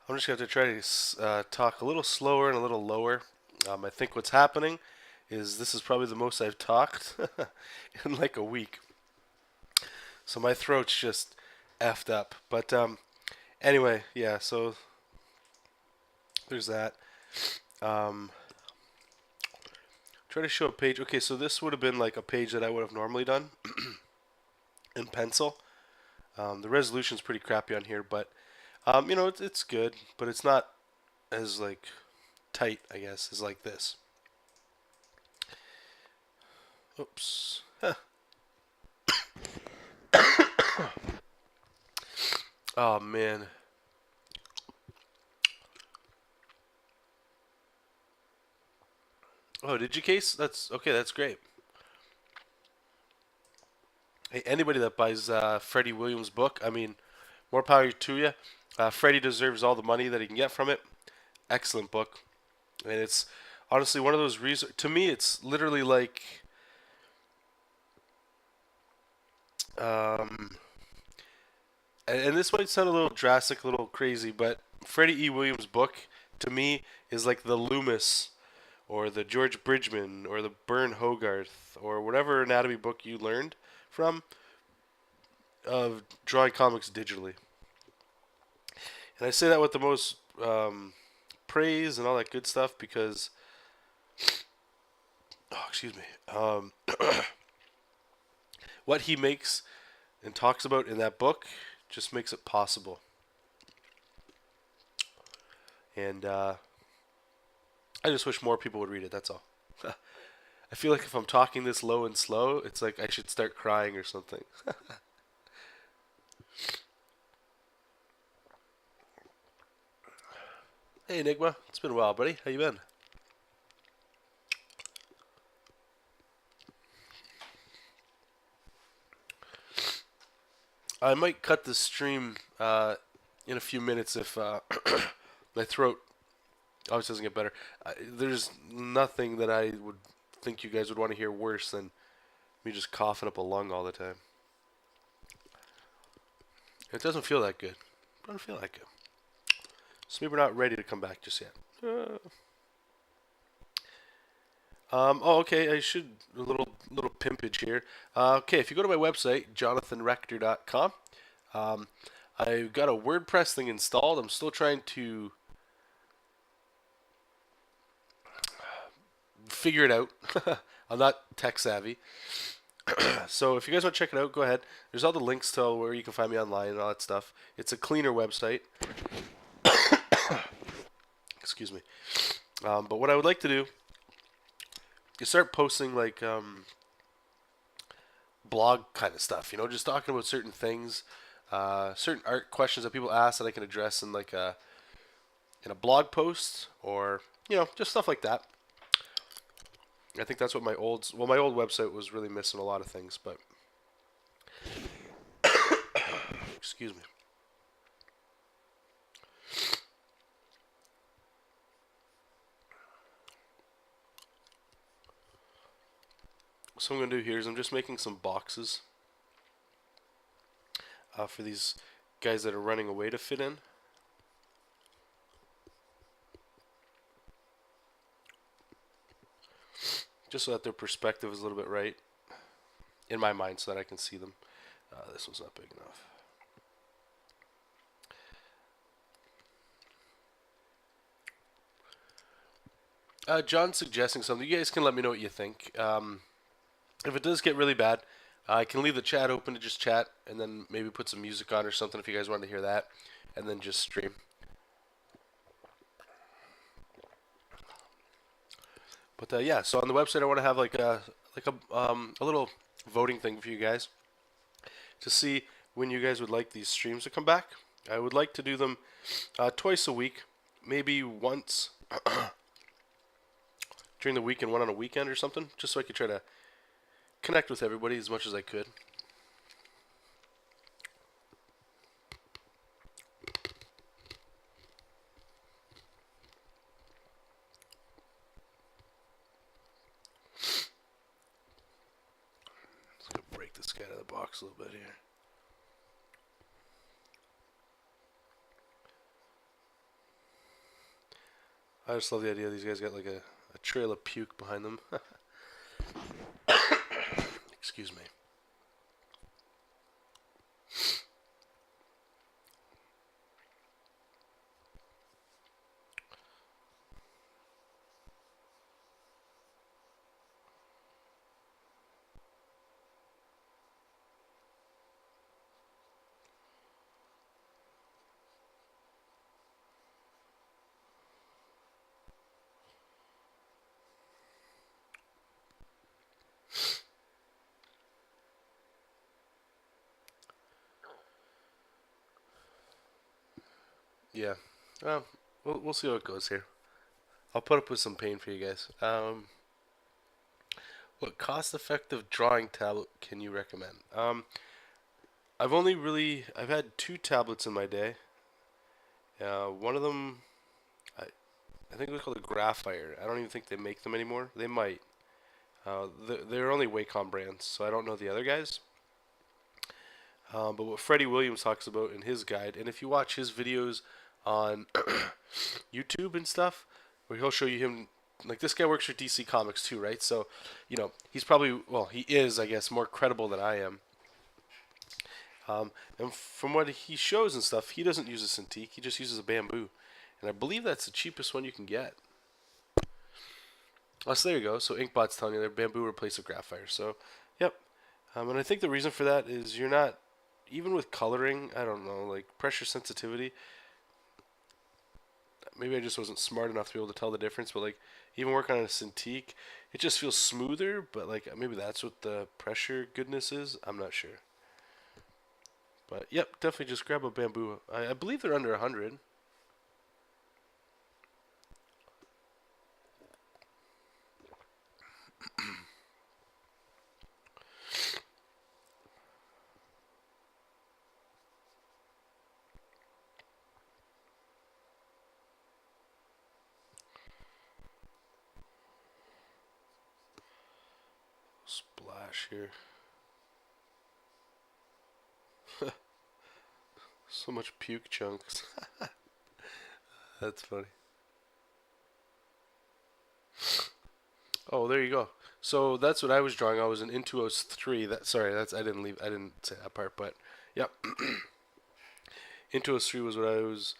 I'm just going to try to talk a little slower and a little lower. I think what's happening is this is probably the most I've talked in like a week. So my throat's just effed up. But anyway, yeah, so there's that. Try to show a page. Okay, so this would have been like a page that I would have normally done in pencil. The resolution's pretty crappy on here, but it's good, but it's not as like tight, I guess, as like this. Oops. Huh. Oh man. Oh, did you case? That's okay. That's great. Hey, anybody that buys Freddie Williams' book, I mean, more power to you. Freddie deserves all the money that he can get from it. Excellent book, and it's honestly one of those reasons. To me, it's literally like, and this might sound a little drastic, a little crazy, but Freddie E. Williams' book to me is like the Loomis, or the George Bridgman, or the Byrne Hogarth, or whatever anatomy book you learned from of drawing comics digitally. And I say that with the most praise and all that good stuff because, oh, excuse me, what he makes and talks about in that book just makes it possible. And I just wish more people would read it, that's all. I feel like if I'm talking this low and slow, it's like I should start crying or something. Hey Enigma, it's been a while, buddy. How you been? I might cut the stream in a few minutes if my throat obviously doesn't get better. There's nothing that I would think you guys would want to hear worse than me just coughing up a lung all the time. It doesn't feel that good. It doesn't feel that good. So maybe we're not ready to come back just yet. Oh, okay. I should a little pimpage here. Okay, if you go to my website, jonathanrector.com, I've got a WordPress thing installed. I'm still trying to figure it out. I'm not tech savvy. So if you guys want to check it out, go ahead. There's all the links to where you can find me online and all that stuff. It's a cleaner website. Excuse me. But what I would like to do is start posting like blog kind of stuff. You know, just talking about certain things, certain art questions that people ask that I can address in like a blog post, or you know, just stuff like that. I think that's what my old website was really missing a lot of things, but excuse me. So what I'm gonna do here is I'm just making some boxes for these guys that are running away to fit in. Just so that their perspective is a little bit right in my mind, so that I can see them. This one's not big enough. John's suggesting something. You guys can let me know what you think. If it does get really bad, I can leave the chat open to just chat, and then maybe put some music on or something if you guys want to hear that, and then just stream. But yeah, so on the website I want to have like a little voting thing for you guys to see when you guys would like these streams to come back. I would like to do them twice a week, maybe once during the week and one on a weekend or something, just so I could try to connect with everybody as much as I could. Let's go break this guy out of the box a little bit here. I just love the idea these guys got like a trail of puke behind them. Excuse me. Yeah. Well, we'll see how it goes here. I'll put up with some pain for you guys. What cost-effective drawing tablet can you recommend? I've had 2 tablets in my day. One of them, I think it was called a Graphite. I don't even think they make them anymore. They might. They're only Wacom brands, so I don't know the other guys. But what Freddie Williams talks about in his guide, and if you watch his videos on YouTube and stuff, where he'll show you him, like this guy works for DC Comics too, right? So, you know, he's probably, well, he is, I guess, more credible than I am. And from what he shows and stuff, he doesn't use a Cintiq, he just uses a bamboo. And I believe that's the cheapest one you can get. Oh, so there you go. So Inkbot's telling you that bamboo replaces graphite. So, yep. And I think the reason for that is you're not, even with coloring, I don't know, like pressure sensitivity, maybe I just wasn't smart enough to be able to tell the difference, but like even working on a Cintiq, it just feels smoother, but like maybe that's what the pressure goodness is. I'm not sure. But yep, definitely just grab a bamboo. I believe they're under 100. Splash here. So much puke chunks. That's funny. Oh, there you go. So that's what I was drawing. I was in Intuos 3. I didn't say that part, but yep. Intuos 3 was what I was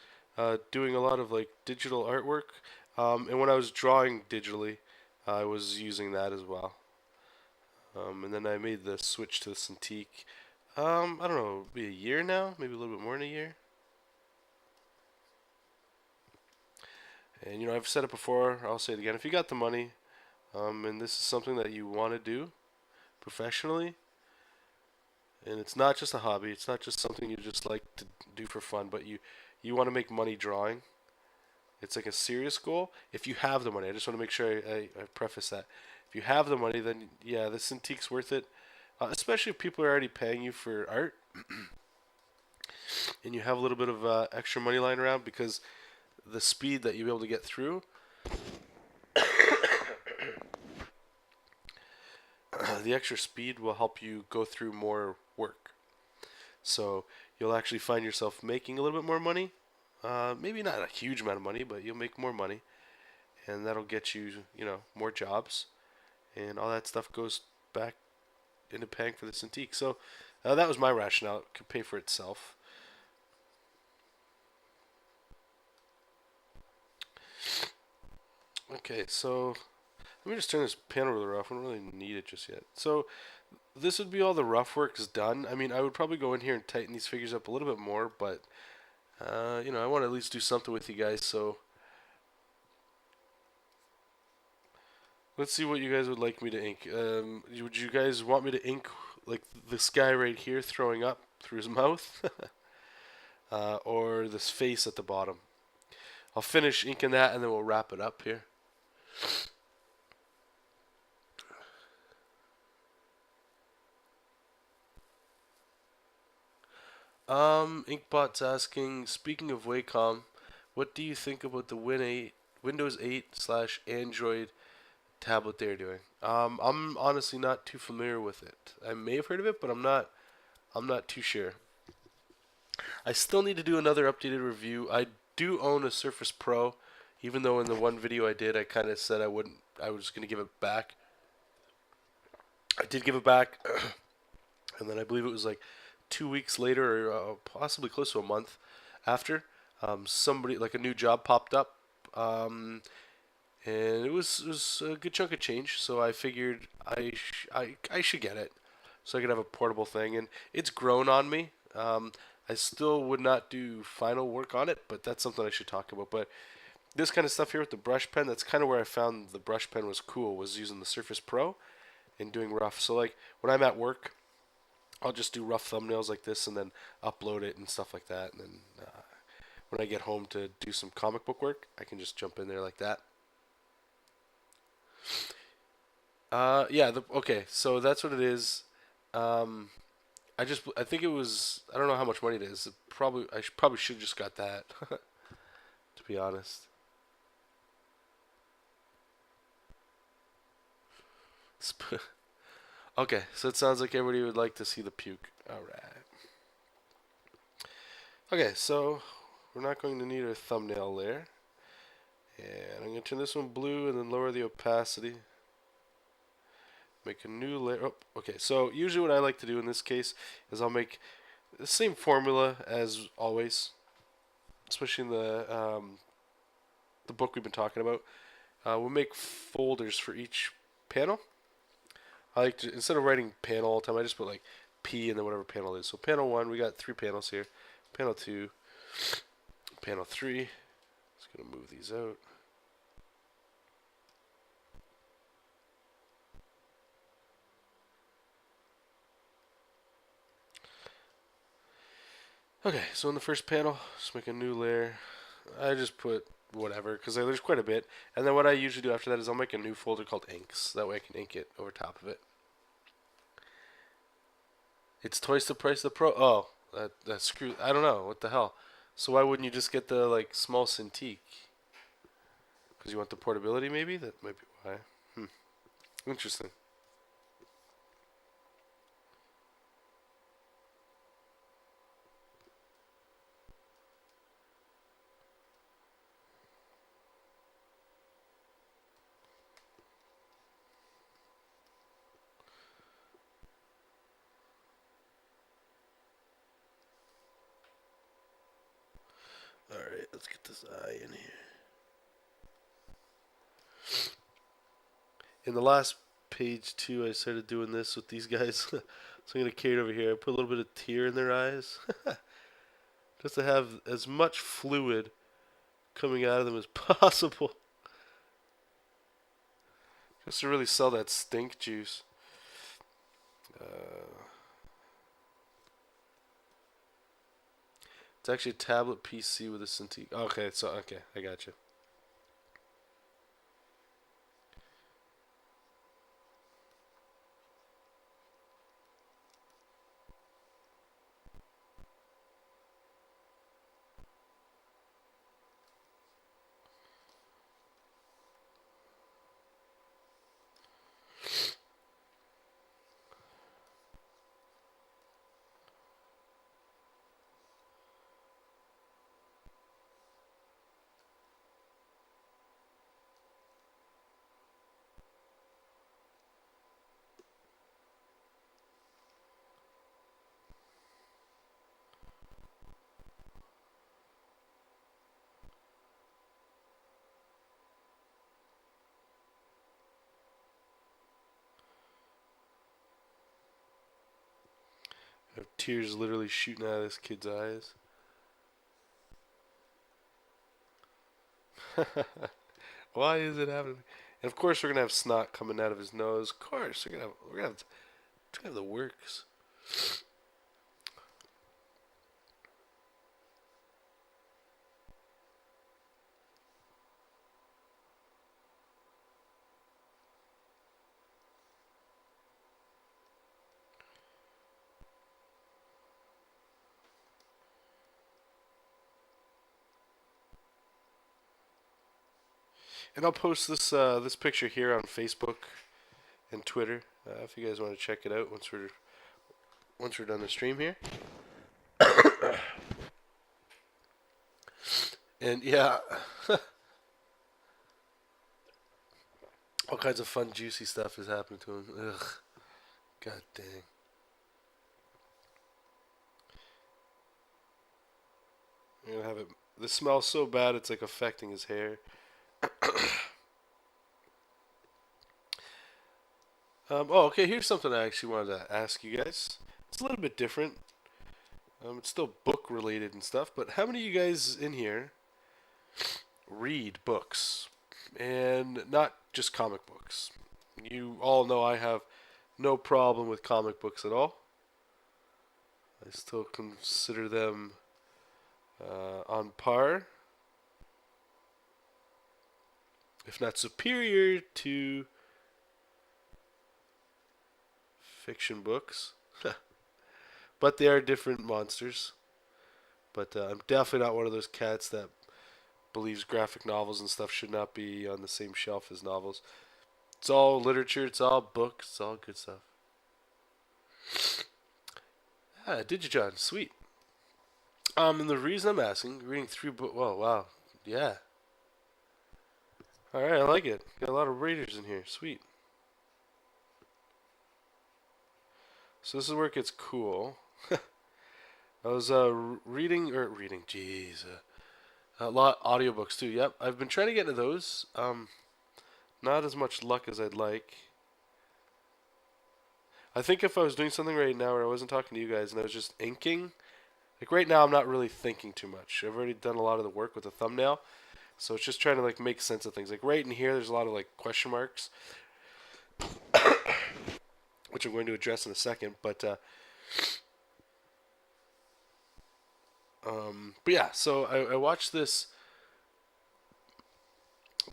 doing a lot of like digital artwork. And when I was drawing digitally, I was using that as well. And then I made the switch to the Cintiq. I don't know, maybe a year now, maybe a little bit more than a year. And you know, I've said it before, I'll say it again. If you got the money, and this is something that you want to do professionally, and it's not just a hobby, it's not just something you just like to do for fun, but you want to make money drawing. It's like a serious goal. If you have the money, I just want to make sure I preface that. If you have the money, then yeah, the Cintique's worth it. Especially if people are already paying you for art, and you have a little bit of extra money lying around, because the speed that you'll be able to get through, the extra speed will help you go through more work. So you'll actually find yourself making a little bit more money. Maybe not a huge amount of money, but you'll make more money, and that'll get you, more jobs, and all that stuff goes back into paying for the Cintiq. So that was my rationale. It could pay for itself. Okay, so let me just turn this panel ruler off. I don't really need it just yet. So this would be all the rough works done. I mean, I would probably go in here and tighten these figures up a little bit more, but I want to at least do something with you guys. So let's see what you guys would like me to ink. Would you guys want me to ink like this guy right here throwing up through his mouth, or this face at the bottom? I'll finish inking that and then we'll wrap it up here. Inkbot's asking, speaking of Wacom, what do you think about the Windows 8 / Android tablet they're doing? I'm honestly not too familiar with it. I may have heard of it, but I'm not too sure. I still need to do another updated review. I do own a Surface Pro, even though in the one video I did, I kind of said I was going to give it back. I did give it back, and then I believe it was like 2 weeks later, or possibly close to a month after, somebody, like a new job popped up, and it was a good chunk of change. So I figured I should get it, so I could have a portable thing, and it's grown on me. I still would not do final work on it, but that's something I should talk about. But this kind of stuff here with the brush pen, that's kind of where I found the brush pen was cool, was using the Surface Pro and doing rough. So like when I'm at work, I'll just do rough thumbnails like this and then upload it and stuff like that. And then when I get home to do some comic book work, I can just jump in there like that. Yeah. Okay. So that's what it is. I think it was, I don't know how much money it is. I probably should have just got that, to be honest. Okay, so it sounds like everybody would like to see the puke. Alright. Okay, so we're not going to need a thumbnail there. And I'm going to turn this one blue and then lower the opacity. Make a new layer. Oh, okay, so usually what I like to do in this case is I'll make the same formula as always, especially in the book we've been talking about. We'll make folders for each panel. I like to, instead of writing panel all the time, I just put like P and then whatever panel is. So panel 1, we got 3 panels here. Panel 2, panel 3. Just gonna move these out. Okay, so in the first panel, just make a new layer. I just put whatever, because there's quite a bit. And then what I usually do after that is I'll make a new folder called inks. That way I can ink it over top of it. It's twice the price of the Pro. Oh, that's screw. I don't know. What the hell? So why wouldn't you just get the like small Cintiq? Because you want the portability, maybe? That might be why. Interesting. Alright, let's get this eye in here. In the last page too, I started doing this with these guys. So I'm going to carry it over here. I put a little bit of tear in their eyes. Just to have as much fluid coming out of them as possible. Just to really sell that stink juice. It's actually a tablet PC with a Cintiq. Okay, so okay, I got you. I have tears literally shooting out of this kid's eyes. Why is it happening? And of course, we're gonna have snot coming out of his nose. Of course, we're gonna have the works. And I'll post this picture here on Facebook and Twitter if you guys want to check it out once we're done the stream here. And yeah, all kinds of fun, juicy stuff is happening to him. Ugh, god dang. I'm gonna have it. This smells so bad, it's like affecting his hair. Oh, okay. Here's something I actually wanted to ask you guys. It's a little bit different. It's still book related and stuff, but how many of you guys in here read books? And not just comic books. You all know I have no problem with comic books at all. I still consider them on par, if not superior, to fiction books. But they are different monsters. But I'm definitely not one of those cats that believes graphic novels and stuff should not be on the same shelf as novels. It's all literature, it's all books, it's all good stuff. Ah, Digijon, sweet. And the reason I'm asking, reading 3 books. Whoa, wow, yeah. All right, I like it. Got a lot of readers in here, sweet. So this is where it gets cool. I was reading, jeez, a lot of audiobooks too. Yep, I've been trying to get into those. Not as much luck as I'd like. I think if I was doing something right now where I wasn't talking to you guys and I was just inking, like right now I'm not really thinking too much. I've already done a lot of the work with the thumbnail, so it's just trying to like make sense of things. Like right in here, there's a lot of like question marks, which I'm going to address in a second. But yeah, so I watched this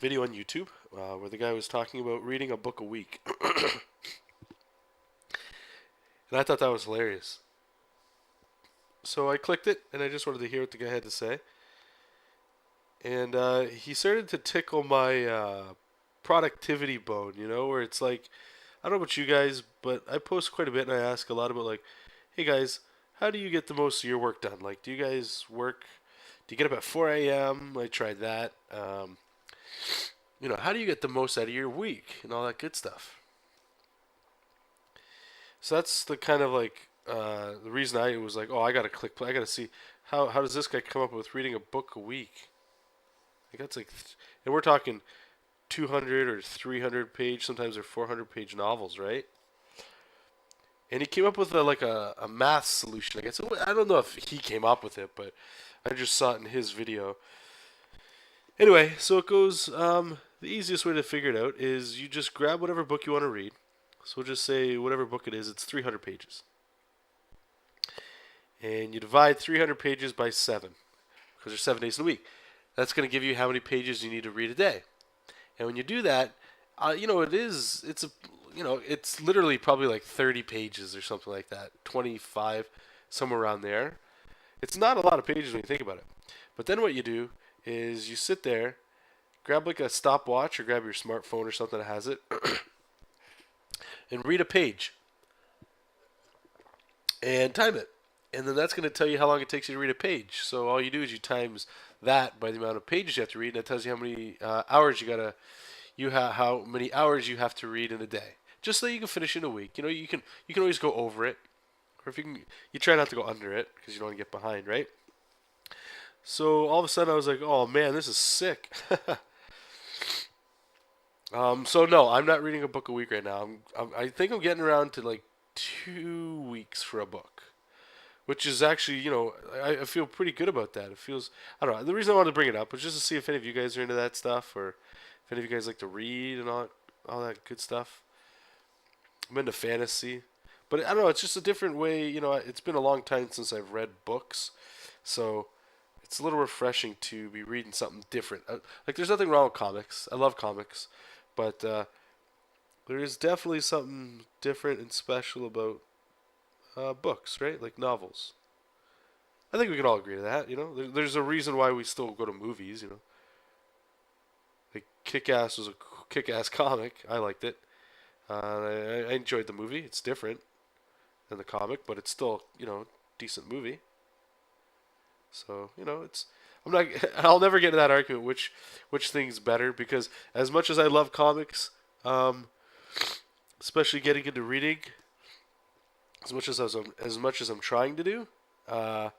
video on YouTube where the guy was talking about reading a book a week. And I thought that was hilarious. So I clicked it, and I just wanted to hear what the guy had to say. And he started to tickle my productivity bone, you know, where it's like, I don't know about you guys, but I post quite a bit, and I ask a lot about, like, hey guys, how do you get the most of your work done? Like, do you guys work, do you get up at 4 a.m.? I tried that. You know, how do you get the most out of your week and all that good stuff? So that's the kind of like the reason I was like, oh, I gotta click play. I gotta see how does this guy come up with reading a book a week? Like that's like, and we're talking 200 or 300 page, sometimes they're 400 page novels, right? And he came up with a math solution. I guess I don't know if he came up with it, but I just saw it in his video. Anyway, so it goes. The easiest way to figure it out is you just grab whatever book you want to read. So we'll just say whatever book it is, it's 300 pages. And you divide 300 pages by 7, because there's 7 days in a week. That's going to give you how many pages you need to read a day. And when you do that, it's literally probably like 30 pages or something like that, 25, somewhere around there. It's not a lot of pages when you think about it. But then what you do is you sit there, grab like a stopwatch or grab your smartphone or something that has it, and read a page. And time it. And then that's going to tell you how long it takes you to read a page. So all you do is you times that by the amount of pages you have to read, and it tells you how many hours how many hours you have to read in a day, just so you can finish in a week. You can always go over it, or if you try not to go under it because you don't want to get behind, right? So all of a sudden I was like, oh man, this is sick. So no, I'm not reading a book a week right now. I think I'm getting around to like 2 weeks for a book, which is actually, I feel pretty good about that. It feels, I don't know. The reason I wanted to bring it up was just to see if any of you guys are into that stuff, or if any of you guys like to read and all that good stuff. I'm into fantasy, but I don't know. It's just a different way. It's been a long time since I've read books, so it's a little refreshing to be reading something different. Like, there's nothing wrong with comics. I love comics, but there is definitely something different and special about books, right? Like novels. I think we can all agree to that. There's a reason why we still go to movies. Like Kick-Ass was a kick-ass comic. I liked it. I enjoyed the movie. It's different than the comic, but it's still decent movie. So it's. I'm not. I'll never get into that argument which thing's better, because as much as I love comics, especially getting into reading, as much as I'm trying to do, there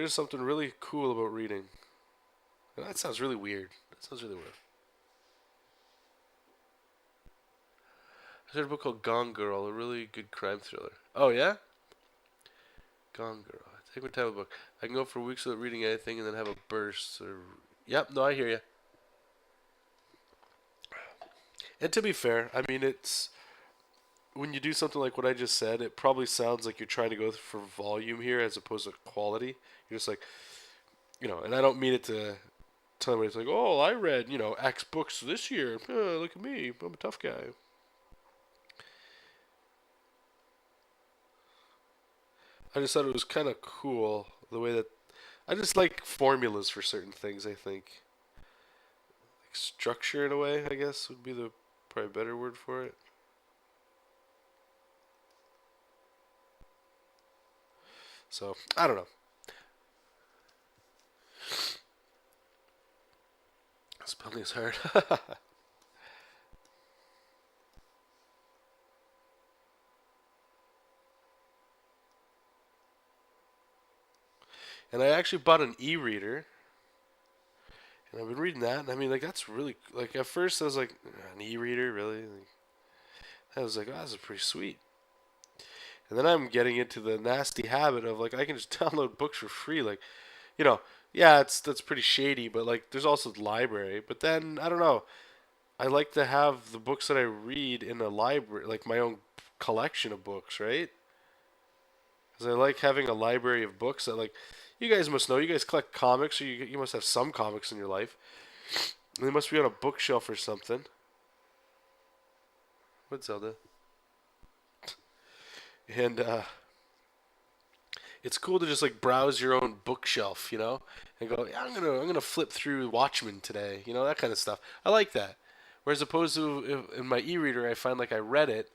is something really cool about reading. And that sounds really weird. I read a book called Gone Girl, a really good crime thriller. Oh yeah, Gone Girl. Take my time with a book. I can go for weeks without reading anything and then have a burst. Yep, no, I hear you. And to be fair, I mean, it's when you do something like what I just said, it probably sounds like you're trying to go for volume here as opposed to quality. You're just like, and I don't mean it to tell anybody, it's like, oh, I read, X books this year. Look at me. I'm a tough guy. I just thought it was kind of cool the way that I just like formulas for certain things. I think like structure in a way, I guess, would be the probably better word for it. So I don't know. Spelling is hard. And I actually bought an e-reader, and I've been reading that. And I mean, like, that's really, like, at first I was like, an e-reader, really? Like, I was like, oh, this is pretty sweet. And then I'm getting into the nasty habit of, like, I can just download books for free. Like, yeah, that's pretty shady, but, like, there's also the library. But then, I don't know, I like to have the books that I read in a library, like my own collection of books, right? Because I like having a library of books that, like, you guys must know, you guys collect comics, or you must have some comics in your life. They must be on a bookshelf or something. What's Zelda? And it's cool to just like browse your own bookshelf, and go, yeah, I'm gonna flip through Watchmen today, that kind of stuff. I like that. Whereas opposed to in my e-reader, I find like I read it,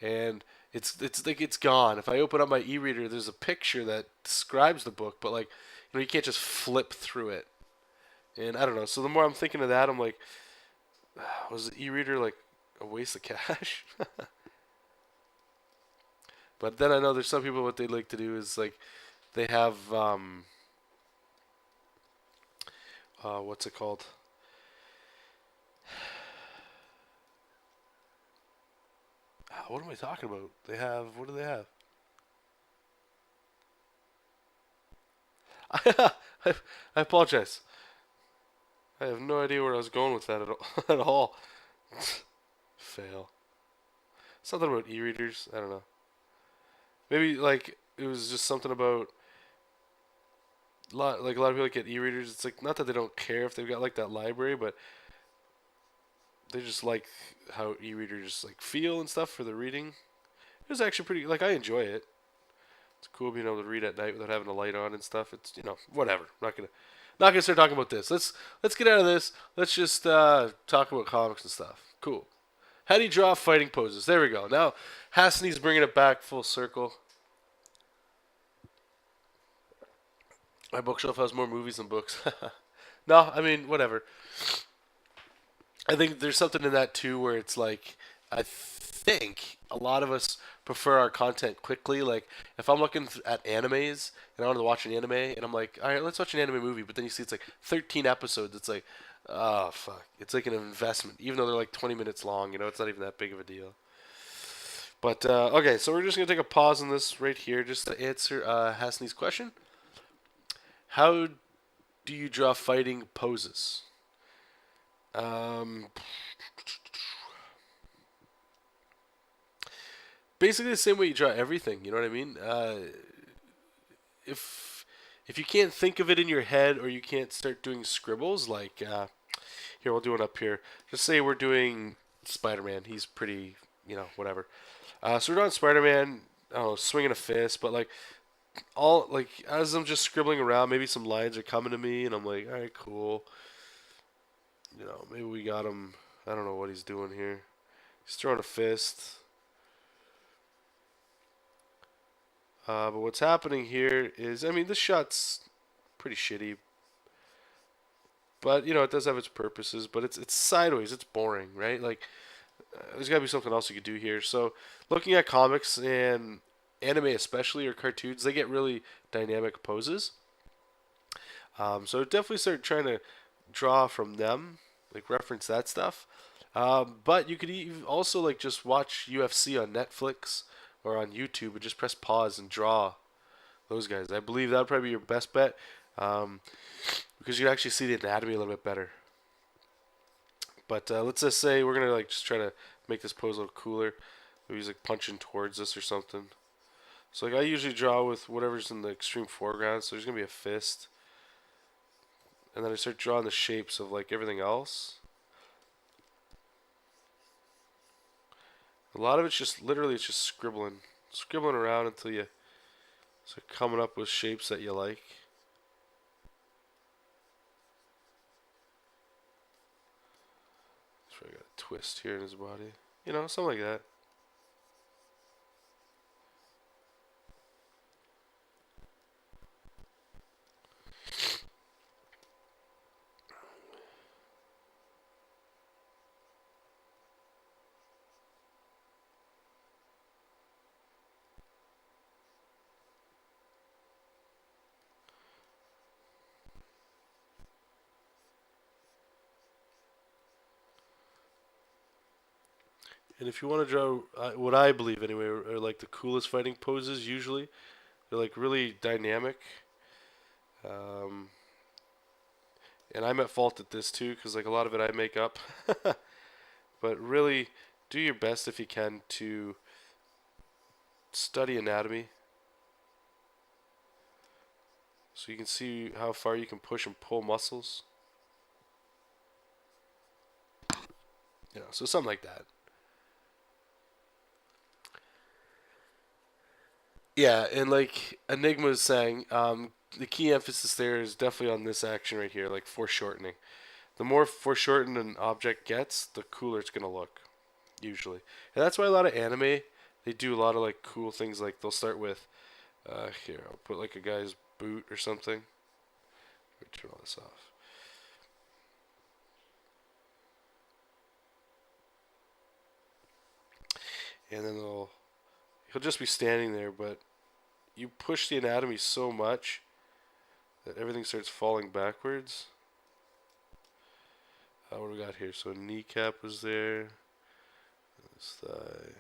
and it's like it's gone. If I open up my e-reader, there's a picture that describes the book, but like you can't just flip through it. And I don't know. So the more I'm thinking of that, I'm like, was the e-reader like a waste of cash? But then I know there's some people, what they like to do is like they have what's it called? What am I talking about? What do they have? I apologize. I have no idea where I was going with that at all. Fail. Something about e-readers. I don't know. Maybe like it was just something about like a lot of people get e-readers. It's like not that they don't care if they've got like that library, but they just like how e-readers like feel and stuff for the reading. It was actually pretty. Like I enjoy it. It's cool being able to read at night without having a light on and stuff. It's whatever. I'm not gonna start talking about this. Let's get out of this. Let's just talk about comics and stuff. Cool. How do you draw fighting poses? There we go. Now Hasney's bringing it back full circle. My bookshelf has more movies than books. No, I mean whatever. I think there's something in that too, where it's like I think a lot of us prefer our content quickly. Like if I'm looking at animes and I want to watch an anime, and I'm like, all right, let's watch an anime movie, but then you see it's like 13 episodes. It's like, oh fuck, it's like an investment, even though they're like 20 minutes long. It's not even that big of a deal. But okay, so we're just gonna take a pause on this right here, just to answer Hasney's question. How do you draw fighting poses? Basically the same way you draw everything. You know what I mean? If you can't think of it in your head, or you can't start doing scribbles, like here, we'll do one up here. Just say we're doing Spider-Man. He's pretty, whatever. So we're doing Spider-Man. Oh, swinging a fist, but like as I'm just scribbling around, maybe some lines are coming to me, and I'm like, all right, cool. Maybe we got him. I don't know what he's doing here. He's throwing a fist. But what's happening here is, I mean, this shot's pretty shitty. But, it does have its purposes. But it's sideways. It's boring, right? Like, there's got to be something else you could do here. So, looking at comics and anime especially, or cartoons, they get really dynamic poses. So definitely start trying to draw from them, like reference that stuff. But you could also like just watch UFC on Netflix or on YouTube and just press pause and draw those guys. I believe that would probably be your best bet, because you can actually see the anatomy a little bit better. But let's just say we're gonna like just try to make this pose a little cooler. Maybe he's like punching towards us or something. So like I usually draw with whatever's in the extreme foreground. So there's gonna be a fist, and then I start drawing the shapes of like everything else. A lot of it's just literally it's just scribbling around until you start coming up with shapes that you like. So I got a twist here in his body, something like that. And if you want to draw what I believe anyway are like the coolest fighting poses, usually they're like really dynamic. Um, and I'm at fault at this too, because like a lot of it I make up. But really, do your best if you can to study anatomy, so you can see how far you can push and pull muscles. So something like that. Yeah, and like Enigma is saying, the key emphasis there is definitely on this action right here, like foreshortening. The more foreshortened an object gets, the cooler it's gonna look, usually. And that's why a lot of anime, they do a lot of like cool things. Like they'll start with, here I'll put like a guy's boot or something. Let me turn all this off. And then he'll just be standing there, but you push the anatomy so much that everything starts falling backwards. What do we got here? So kneecap was there. This thigh.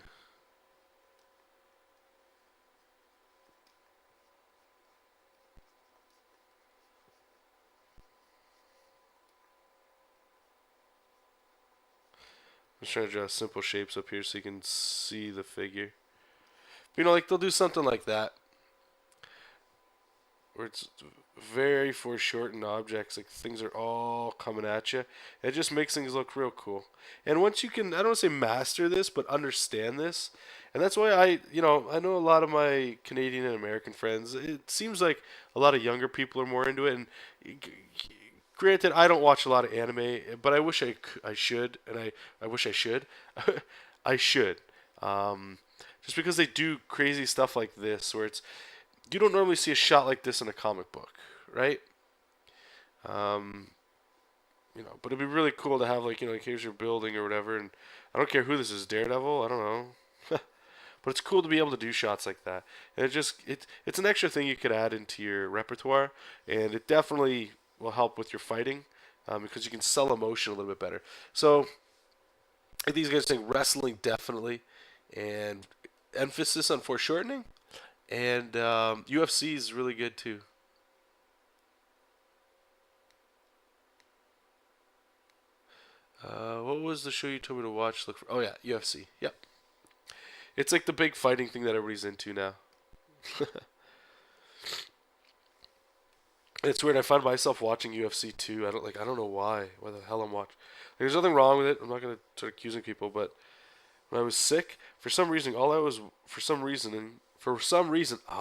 just trying to draw simple shapes up here so you can see the figure. You know, like they'll do something like that, where it's very foreshortened objects, like things are all coming at you. It just makes things look real cool. And once you can, I don't want to say master this, but understand this, and that's why I know a lot of my Canadian and American friends, it seems like a lot of younger people are more into it, and granted, I don't watch a lot of anime, but I wish I should, and I wish I should. I should. Just because they do crazy stuff like this, where it's you don't normally see a shot like this in a comic book, right? Um, but it'd be really cool to have like here's your building or whatever, and I don't care who this is, Daredevil, I don't know. But it's cool to be able to do shots like that. And it's an extra thing you could add into your repertoire, and it definitely will help with your fighting, because you can sell emotion a little bit better. So these guys saying wrestling definitely, and emphasis on foreshortening, and UFC is really good too. What was the show you told me to watch? Look for. Oh yeah, UFC. Yep. It's like the big fighting thing that everybody's into now. It's weird. I find myself watching UFC too. I don't know why. Why the hell I'm watching? There's nothing wrong with it. I'm not gonna start accusing people, but when I was sick, for some reason, oh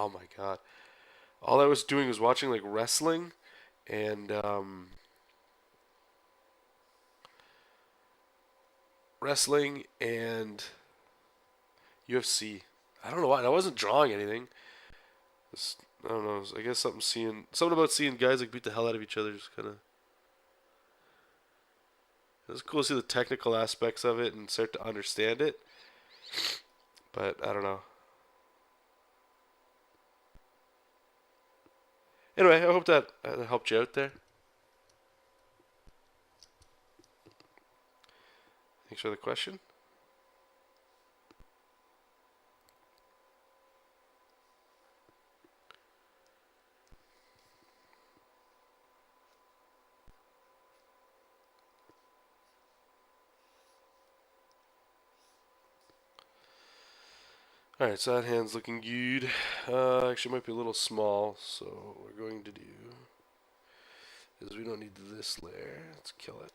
my god, all I was doing was watching like wrestling and UFC. I don't know why. I wasn't drawing anything. I don't know. I guess something about seeing guys like beat the hell out of each other just kind of. It's cool to see the technical aspects of it and start to understand it. But I don't know. Anyway, I hope that helped you out there. Thanks for the question. Alright, so that hand's looking good. Actually, it might be a little small, so what we're going to do is we don't need this layer. Let's kill it.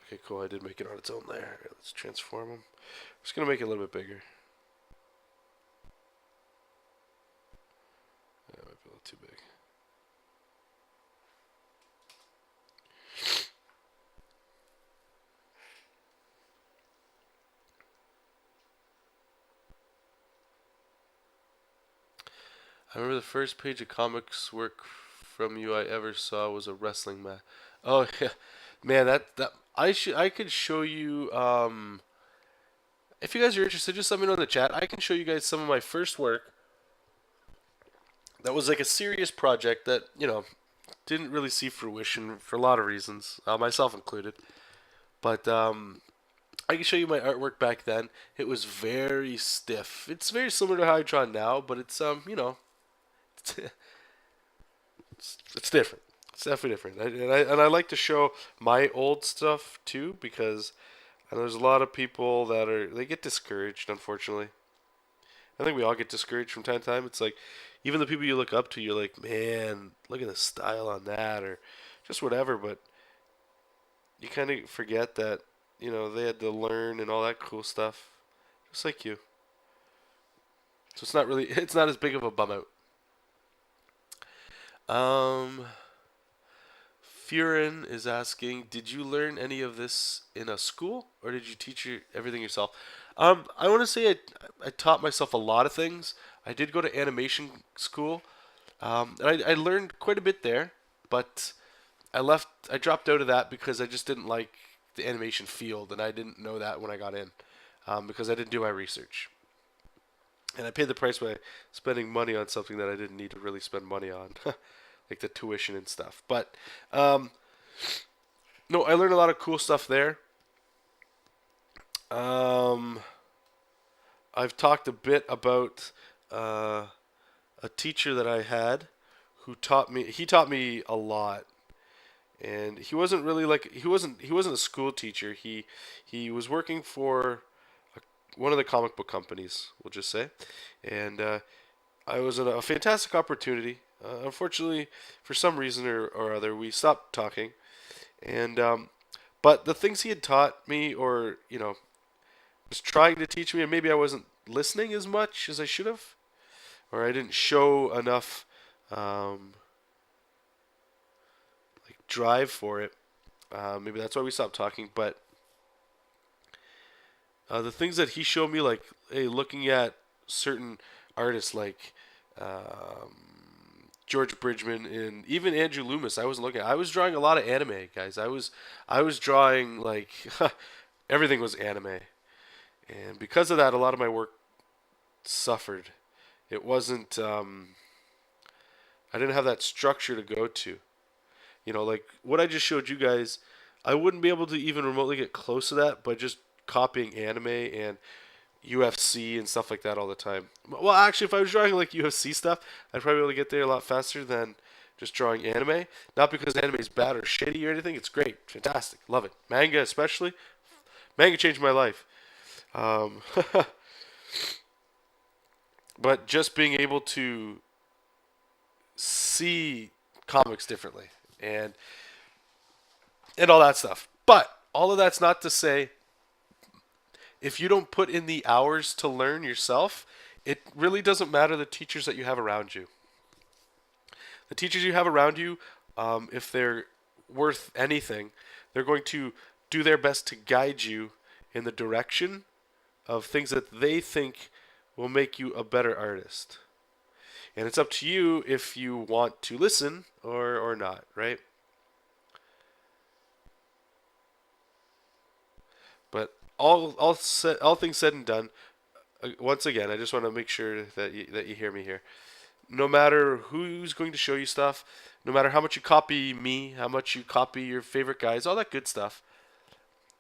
Okay, cool. I did make it on its own layer. Right, let's transform them. I'm just going to make it a little bit bigger. That might be a little too big. I remember the first page of comics work from you I ever saw was a wrestling match. Oh yeah, man, that I could show you. If you guys are interested, just let me know in the chat. I can show you guys some of my first work. That was like a serious project that didn't really see fruition for a lot of reasons, myself included. But I can show you my artwork back then. It was very stiff. It's very similar to how I draw now, but it's it's different. It's definitely different. I like to show my old stuff too, because I know there's a lot of people they get discouraged, unfortunately. I think we all get discouraged from time to time. It's like even the people you look up to, you're like, man, look at the style on that, or just whatever. But you kind of forget that they had to learn and all that cool stuff, just like you. So it's not as big of a bum out. Furin is asking, did you learn any of this in a school, or did you teach everything yourself? I want to say I taught myself a lot of things. I did go to animation school, and I learned quite a bit there, but I dropped out of that because I just didn't like the animation field, and I didn't know that when I got in, because I didn't do my research. And I paid the price by spending money on something that I didn't need to really spend money on, like the tuition and stuff. But no, I learned a lot of cool stuff there. I've talked a bit about a teacher that I had who taught me. He taught me a lot, and he wasn't really like he wasn't a school teacher. He was working for one of the comic book companies, we'll just say, and I was in a fantastic opportunity. Unfortunately, for some reason or other, we stopped talking, and but the things he had taught me, or was trying to teach me, and maybe I wasn't listening as much as I should have, or I didn't show enough like drive for it. Maybe that's why we stopped talking. But the things that he showed me, like hey, looking at certain artists like George Bridgman and even Andrew Loomis, I wasn't looking. I was drawing a lot of anime, guys. I was drawing like everything was anime, and because of that, a lot of my work suffered. It wasn't. I didn't have that structure to go to. Like what I just showed you guys, I wouldn't be able to even remotely get close to that by just copying anime and UFC and stuff like that all the time. Well, actually, if I was drawing like UFC stuff, I'd probably be able to get there a lot faster than just drawing anime. Not because anime is bad or shitty or anything. It's great, fantastic, love it. Manga especially. Manga changed my life. Um, but just being able to see comics differently and all that stuff. But all of that's not to say if you don't put in the hours to learn yourself, it really doesn't matter the teachers that you have around you. The teachers you have around you, if they're worth anything, they're going to do their best to guide you in the direction of things that they think will make you a better artist. And it's up to you if you want to listen or not, right? But all things said and done, once again, I just want to make sure that you hear me here. No matter who's going to show you stuff, no matter how much you copy me, how much you copy your favorite guys, all that good stuff,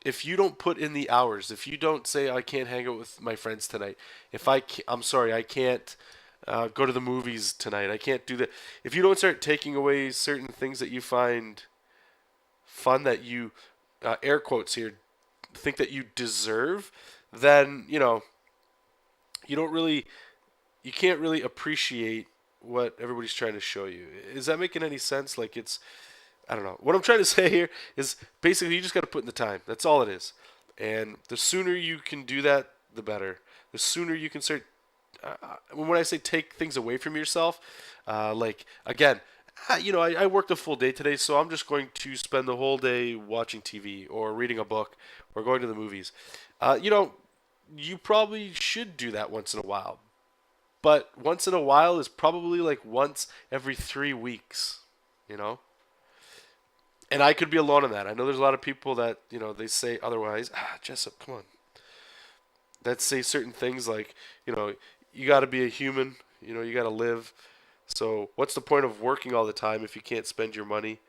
if you don't put in the hours, if you don't say I can't hang out with my friends tonight, if I'm sorry, I can't go to the movies tonight, I can't do that. If you don't start taking away certain things that you find fun, that you air quotes here, think that you deserve, then you don't really, you can't really appreciate what everybody's trying to show you. Is that making any sense? Like I don't know. What I'm trying to say here is basically you just got to put in the time. That's all it is. And the sooner you can do that, the better. The sooner you can start. When I say take things away from yourself, like again, I worked a full day today, so I'm just going to spend the whole day watching TV or reading a book or going to the movies. You probably should do that once in a while. But once in a while is probably like once every 3 weeks, you know? And I could be alone in that. I know there's a lot of people that, they say otherwise. Jessup, come on. That say certain things like, you got to be a human, you got to live. So what's the point of working all the time if you can't spend your money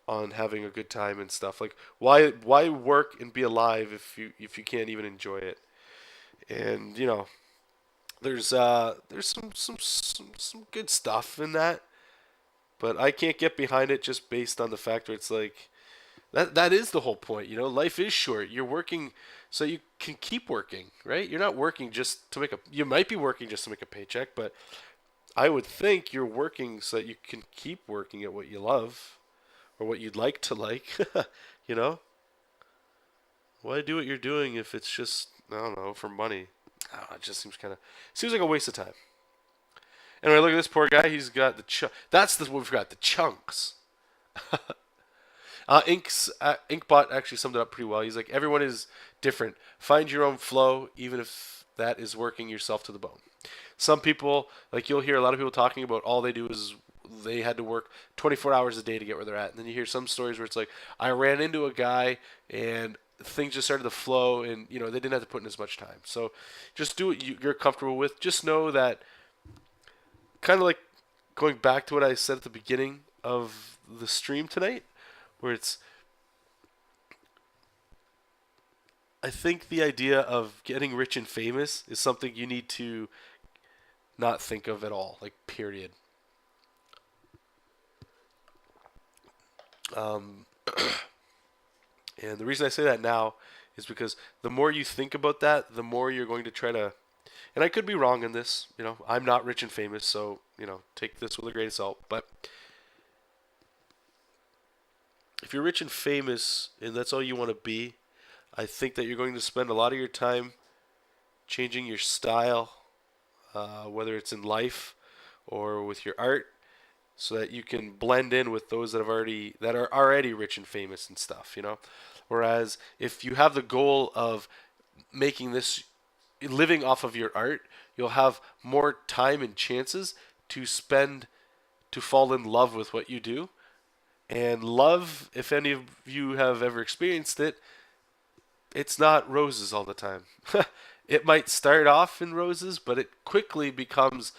on having a good time and stuff? Like why work and be alive if you can't even enjoy it? And there's some good stuff in that, but I can't get behind it just based on the fact where it's like that is the whole point. Life is short. You're working so you can keep working, right? You're not working just to you might be working just to make a paycheck, but I would think you're working so that you can keep working at what you love or what you'd like to like, you know? Why do what you're doing if it's just, I don't know, for money? I don't know, it just seems like a waste of time. Anyway, look at this poor guy. He's got that's what we forgot, the chunks. Inkbot actually summed it up pretty well. He's like, everyone is different. Find your own flow, even if that is working yourself to the bone. Some people, like you'll hear a lot of people talking about all they do is they had to work 24 hours a day to get where they're at. And then you hear some stories where it's like, I ran into a guy and things just started to flow and, they didn't have to put in as much time. So just do what you're comfortable with. Just know that, kind of like going back to what I said at the beginning of the stream tonight, where I think the idea of getting rich and famous is something you need to not think of at all, like period. Um, and the reason I say that now is because the more you think about that, the more you're going to try to. And I could be wrong in this. I'm not rich and famous, so take this with a grain of salt. But if you're rich and famous and that's all you want to be, I think that you're going to spend a lot of your time changing your style, whether it's in life or with your art, so that you can blend in with those that are already rich and famous and stuff. Whereas if you have the goal of making this living off of your art, you'll have more time and chances to fall in love with what you do. And love, if any of you have ever experienced it, it's not roses all the time. It might start off in roses, but it quickly becomes,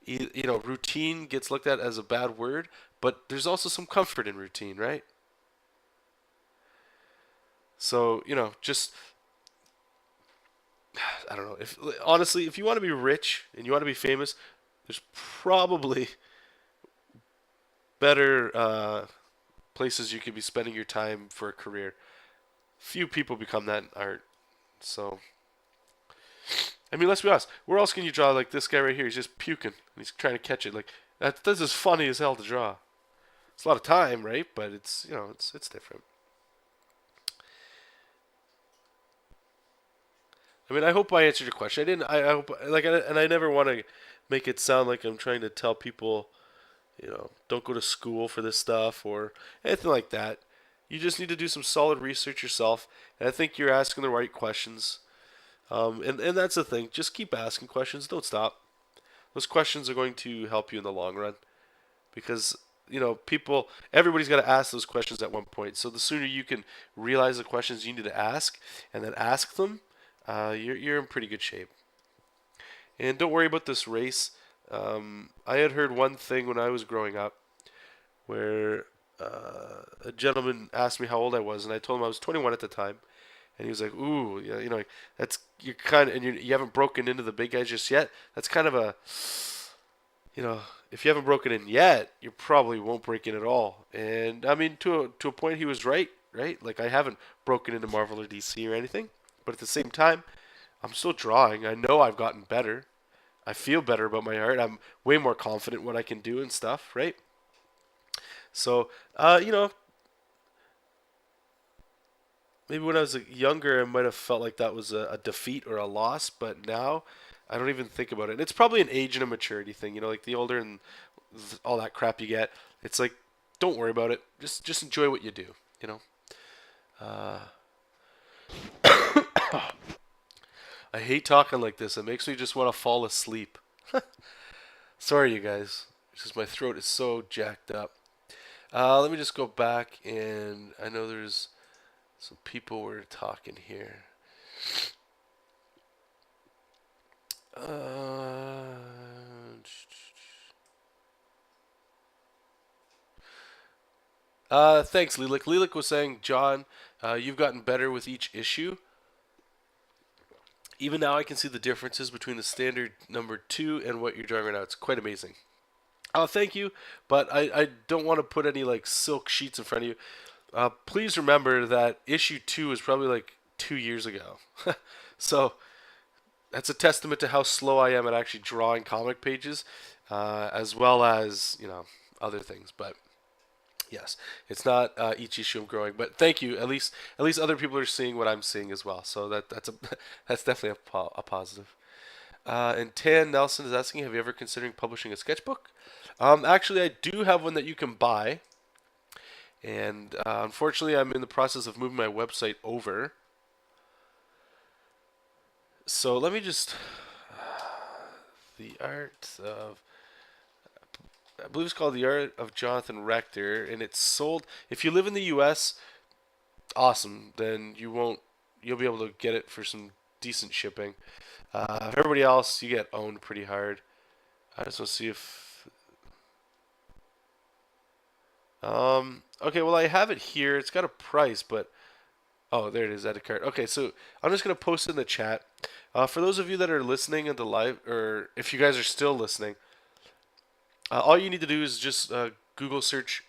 routine gets looked at as a bad word, but there's also some comfort in routine, right? So, just, I don't know. Honestly, if you want to be rich and you want to be famous, there's probably better places you could be spending your time for a career. Few people become that in art. So, I mean, let's be honest. Where else can you draw like this guy right here? He's just puking and he's trying to catch it. Like that's as funny as hell to draw. It's a lot of time, right? But it's different. I mean, I hope I answered your question. I didn't. I hope and I never want to make it sound like I'm trying to tell people, don't go to school for this stuff or anything like that. You just need to do some solid research yourself, and I think you're asking the right questions. And that's the thing. Just keep asking questions. Don't stop. Those questions are going to help you in the long run because everybody's got to ask those questions at one point. So the sooner you can realize the questions you need to ask and then ask them, you're in pretty good shape. And don't worry about this race. I had heard one thing when I was growing up where a gentleman asked me how old I was, and I told him I was 21 at the time. And he was like, "Ooh, yeah, that's you're kind of, and you haven't broken into the big guys just yet. That's kind of a, if you haven't broken in yet, you probably won't break in at all." And I mean, to a point, he was right, right? Like I haven't broken into Marvel or DC or anything, but at the same time, I'm still drawing. I know I've gotten better. I feel better about my art. I'm way more confident what I can do and stuff, right? So, maybe when I was younger, I might have felt like that was a defeat or a loss, but now I don't even think about it. And it's probably an age and a maturity thing, like the older and all that crap you get, it's like, don't worry about it. Just enjoy what you do, you know. Uh, I hate talking like this. It makes me just want to fall asleep. Sorry, you guys. It's just my throat is so jacked up. Let me just go back, and I know there's some people were talking here. Thanks, Lilik. Lilik was saying, John, you've gotten better with each issue. Even now, I can see the differences between the standard number 2 and what you're drawing right now. It's quite amazing. Thank you, but I don't want to put any like silk sheets in front of you. Please remember that issue 2 is probably like 2 years ago. So that's a testament to how slow I am at actually drawing comic pages, as well as other things. But yes, it's not each issue I'm growing. But thank you. At least other people are seeing what I'm seeing as well. So that's that's definitely a positive. And Tan Nelson is asking, have you ever considering publishing a sketchbook? Actually, I do have one that you can buy. And unfortunately, I'm in the process of moving my website over. So let me just... the art of... I believe it's called The Art of Jonathan Rector. And it's sold... If you live in the U.S., awesome. Then you'll be able to get it for some decent shipping. Everybody else, you get owned pretty hard. I just want to see if... Okay, well, I have it here. It's got a price, but... Oh, there it is, add a card. Okay, so I'm just going to post it in the chat. For those of you that are listening at the live, or if you guys are still listening, all you need to do is just Google search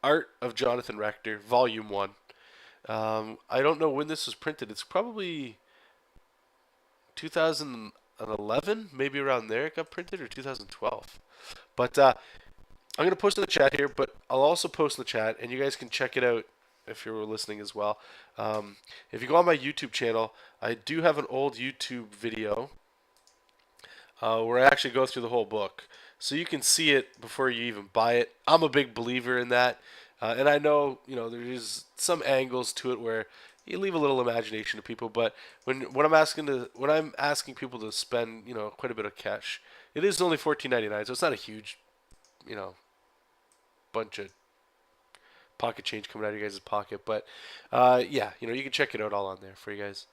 Art of Jonathan Rector, Volume 1. I don't know when this was printed. It's probably 2011, maybe around there it got printed, or 2012. But I'm going to post in the chat here, but I'll also post in the chat, and you guys can check it out if you're listening as well. If you go on my YouTube channel, I do have an old YouTube video where I actually go through the whole book. So you can see it before you even buy it. I'm a big believer in that. And I know, there is some angles to it where you leave a little imagination to people, but when I'm asking people to spend, quite a bit of cash, it is only $14.99, so it's not a huge, bunch of pocket change coming out of your guys' pocket. But yeah, you can check it out all on there for you guys.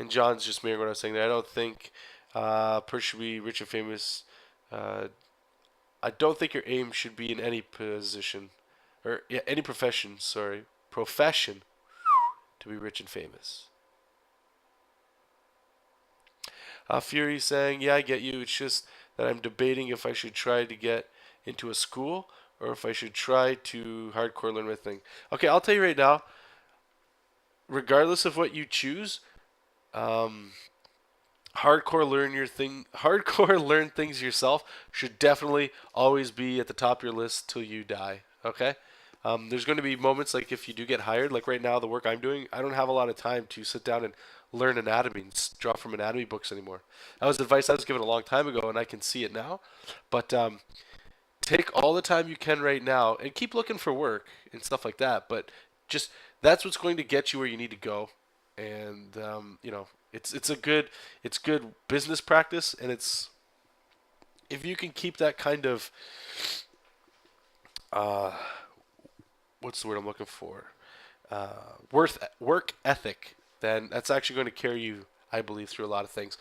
And John's just mirroring what I was saying there. I don't think Perth should be rich and famous. I don't think your aim should be in any position, or any profession. Sorry, profession to be rich and famous. Fury saying, yeah, I get you. It's just that I'm debating if I should try to get into a school or if I should try to hardcore learn my thing. Okay, I'll tell you right now, regardless of what you choose, hardcore learn things yourself should definitely always be at the top of your list till you die. Okay? There's going to be moments like if you do get hired, like right now, the work I'm doing, I don't have a lot of time to sit down and learn anatomy and draw from anatomy books anymore. That was advice I was given a long time ago, and I can see it now. But take all the time you can right now and keep looking for work and stuff like that. But just that's what's going to get you where you need to go. And it's good business practice, and it's if you can keep that kind of what's the word I'm looking for? Work ethic, then that's actually going to carry you, I believe, through a lot of things.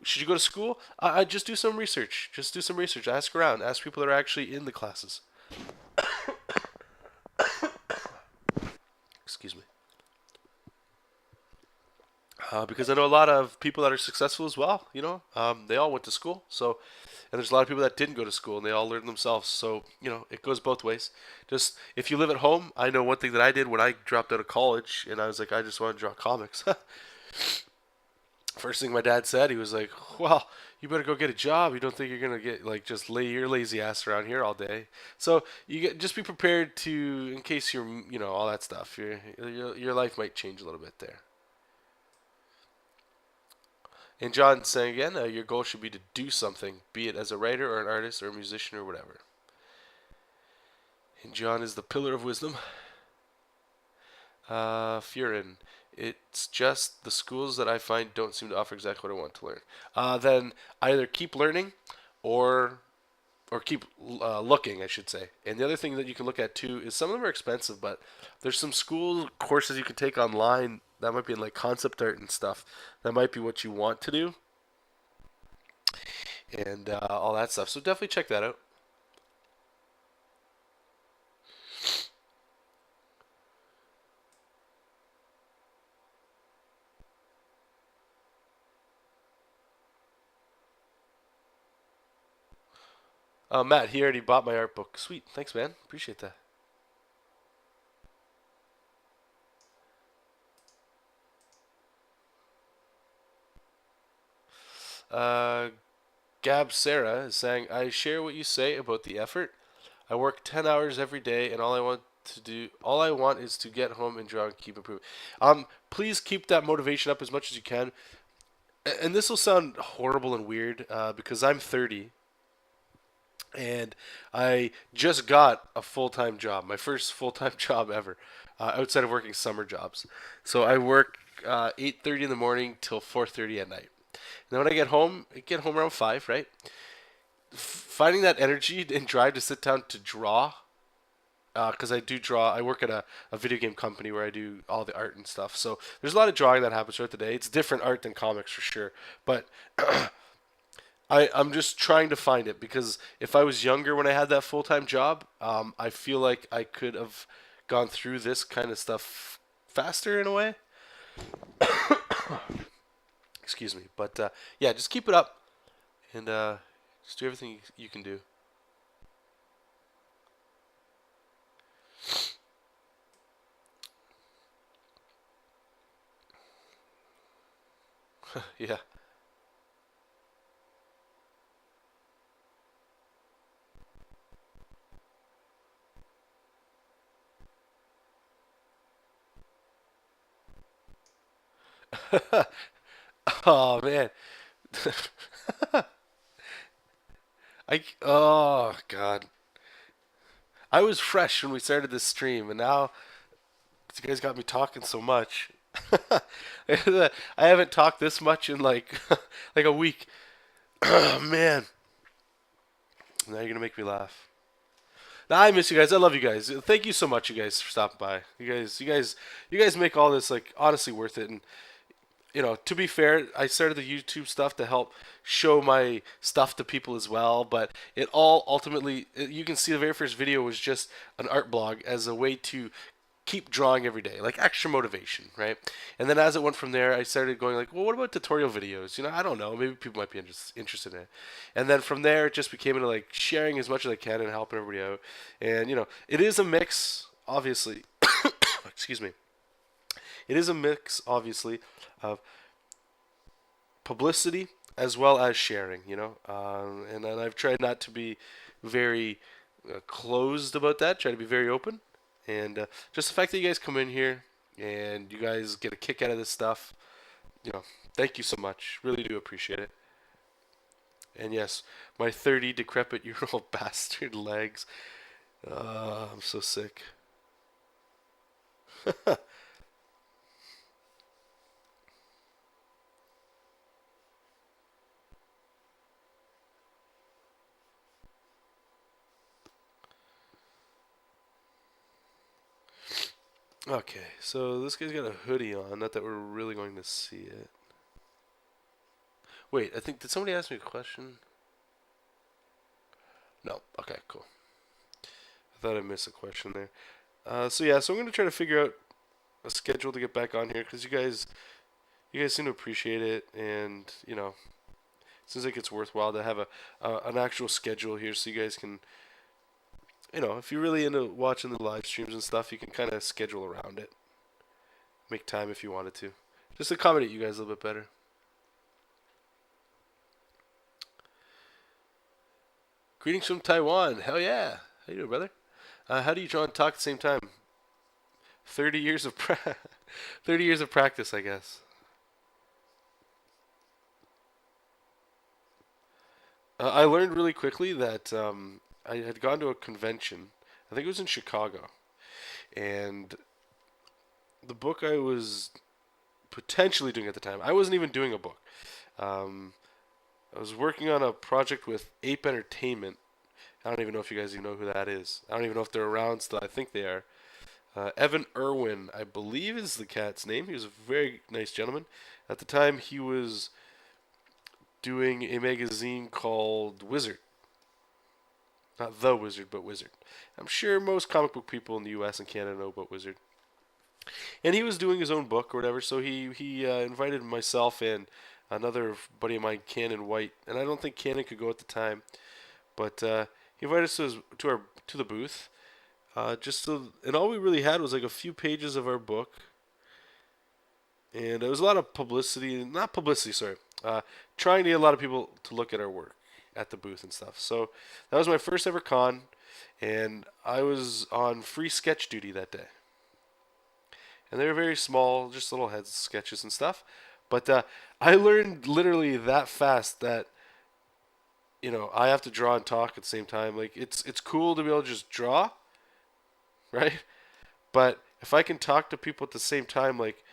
Should you go to school? Just do some research. Just do some research. Ask around. Ask people that are actually in the classes. Excuse me. Because I know a lot of people that are successful as well. They all went to school. So, and there's a lot of people that didn't go to school and they all learned themselves. So, it goes both ways. Just if you live at home, I know one thing that I did when I dropped out of college and I was like, I just want to draw comics. First thing my dad said, he was like, well, you better go get a job. You don't think you're going to get, just lay your lazy ass around here all day. So just be prepared to, in case you're, all that stuff. Your life might change a little bit there. And John saying again, your goal should be to do something, be it as a writer or an artist or a musician or whatever. And John is the pillar of wisdom. Furin, it's just the schools that I find don't seem to offer exactly what I want to learn. Then either keep learning or keep looking, I should say. And the other thing that you can look at too is some of them are expensive, but there's some school courses you can take online that might be in concept art and stuff. That might be what you want to do, and all that stuff. So definitely check that out. Matt, he already bought my art book. Sweet, thanks, man. Appreciate that. Gab Sarah is saying, I share what you say about the effort. I work 10 hours every day, and all I want is to get home and draw and keep improving. Please keep that motivation up as much as you can. And this will sound horrible and weird because I'm 30 and I just got a full-time job, my first full-time job ever, outside of working summer jobs. So I work 8:30 in the morning till 4:30 at night. And then when I get home around 5, right? Finding that energy and drive to sit down to draw, because I do draw. I work at a video game company where I do all the art and stuff. So there's a lot of drawing that happens throughout the day. It's different art than comics for sure. But I'm just trying to find it because if I was younger when I had that full-time job, I feel like I could have gone through this kind of stuff faster in a way. Excuse me. But yeah, just keep it up. And Just do everything you can do. Yeah. Oh man. Oh god. I was fresh when we started this stream, and now you guys got me talking so much. I haven't talked this much in like like a week. Oh man. Now you're gonna make me laugh. Nah, I miss you guys. I love you guys. Thank you so much, you guys, for stopping by. You guys make all this like honestly worth it. And you know, to be fair, I started the YouTube stuff to help show my stuff to people as well. But it all ultimately, you can see the very first video was just an art blog as a way to keep drawing every day, like extra motivation, right? And then as it went from there, I started going like, well, what about tutorial videos? You know, I don't know, maybe people might be interested in it. And then from there, it just became into like sharing as much as I can and helping everybody out. And you know, it is a mix, obviously. Excuse me. It is a mix, obviously, of publicity as well as sharing. You know, and I've tried not to be very closed about that. Try to be very open, and just the fact that you guys come in here and you guys get a kick out of this stuff, you know, thank you so much. Really do appreciate it. And yes, my 30 decrepit-year-old bastard legs. I'm so sick. Okay, so this guy's got a hoodie on. Not that we're really going to see it. Wait, I think, did somebody ask me a question? No. Okay, cool. I thought I missed a question there. So yeah, so I'm gonna try to figure out a schedule to get back on here because you guys seem to appreciate it, and you know, it seems like it's worthwhile to have an actual schedule here so you guys can, you know, if you're really into watching the live streams and stuff, you can kind of schedule around it, make time if you wanted to, just accommodate you guys a little bit better. Greetings from Taiwan. Hell yeah. How you doing, brother? How do you draw and talk at the same time? 30 years of 30 years of practice, I guess. I learned really quickly that I had gone to a convention. I think it was in Chicago, and the book I was potentially doing at the time, I wasn't even doing a book. Um, I was working on a project with Ape Entertainment. I don't even know if you guys even know who that is. I don't even know if they're around still. I think they are. Evan Irwin, I believe, is the cat's name. He was a very nice gentleman. At the time, he was doing a magazine called Wizard. Not The Wizard, but Wizard. I'm sure most comic book people in the U.S. and Canada know about Wizard. And he was doing his own book or whatever, so he invited myself and another buddy of mine, Cannon White, and I don't think Cannon could go at the time, but he invited us to the booth. And all we really had was like a few pages of our book, and it was a lot of publicity, not publicity, sorry, trying to get a lot of people to look at our work at the booth and stuff. So that was my first ever con, and I was on free sketch duty that day. And they were very small, just little head sketches and stuff. But I learned literally that fast that you know I have to draw and talk at the same time. Like it's cool to be able to just draw, right? But if I can talk to people at the same time, like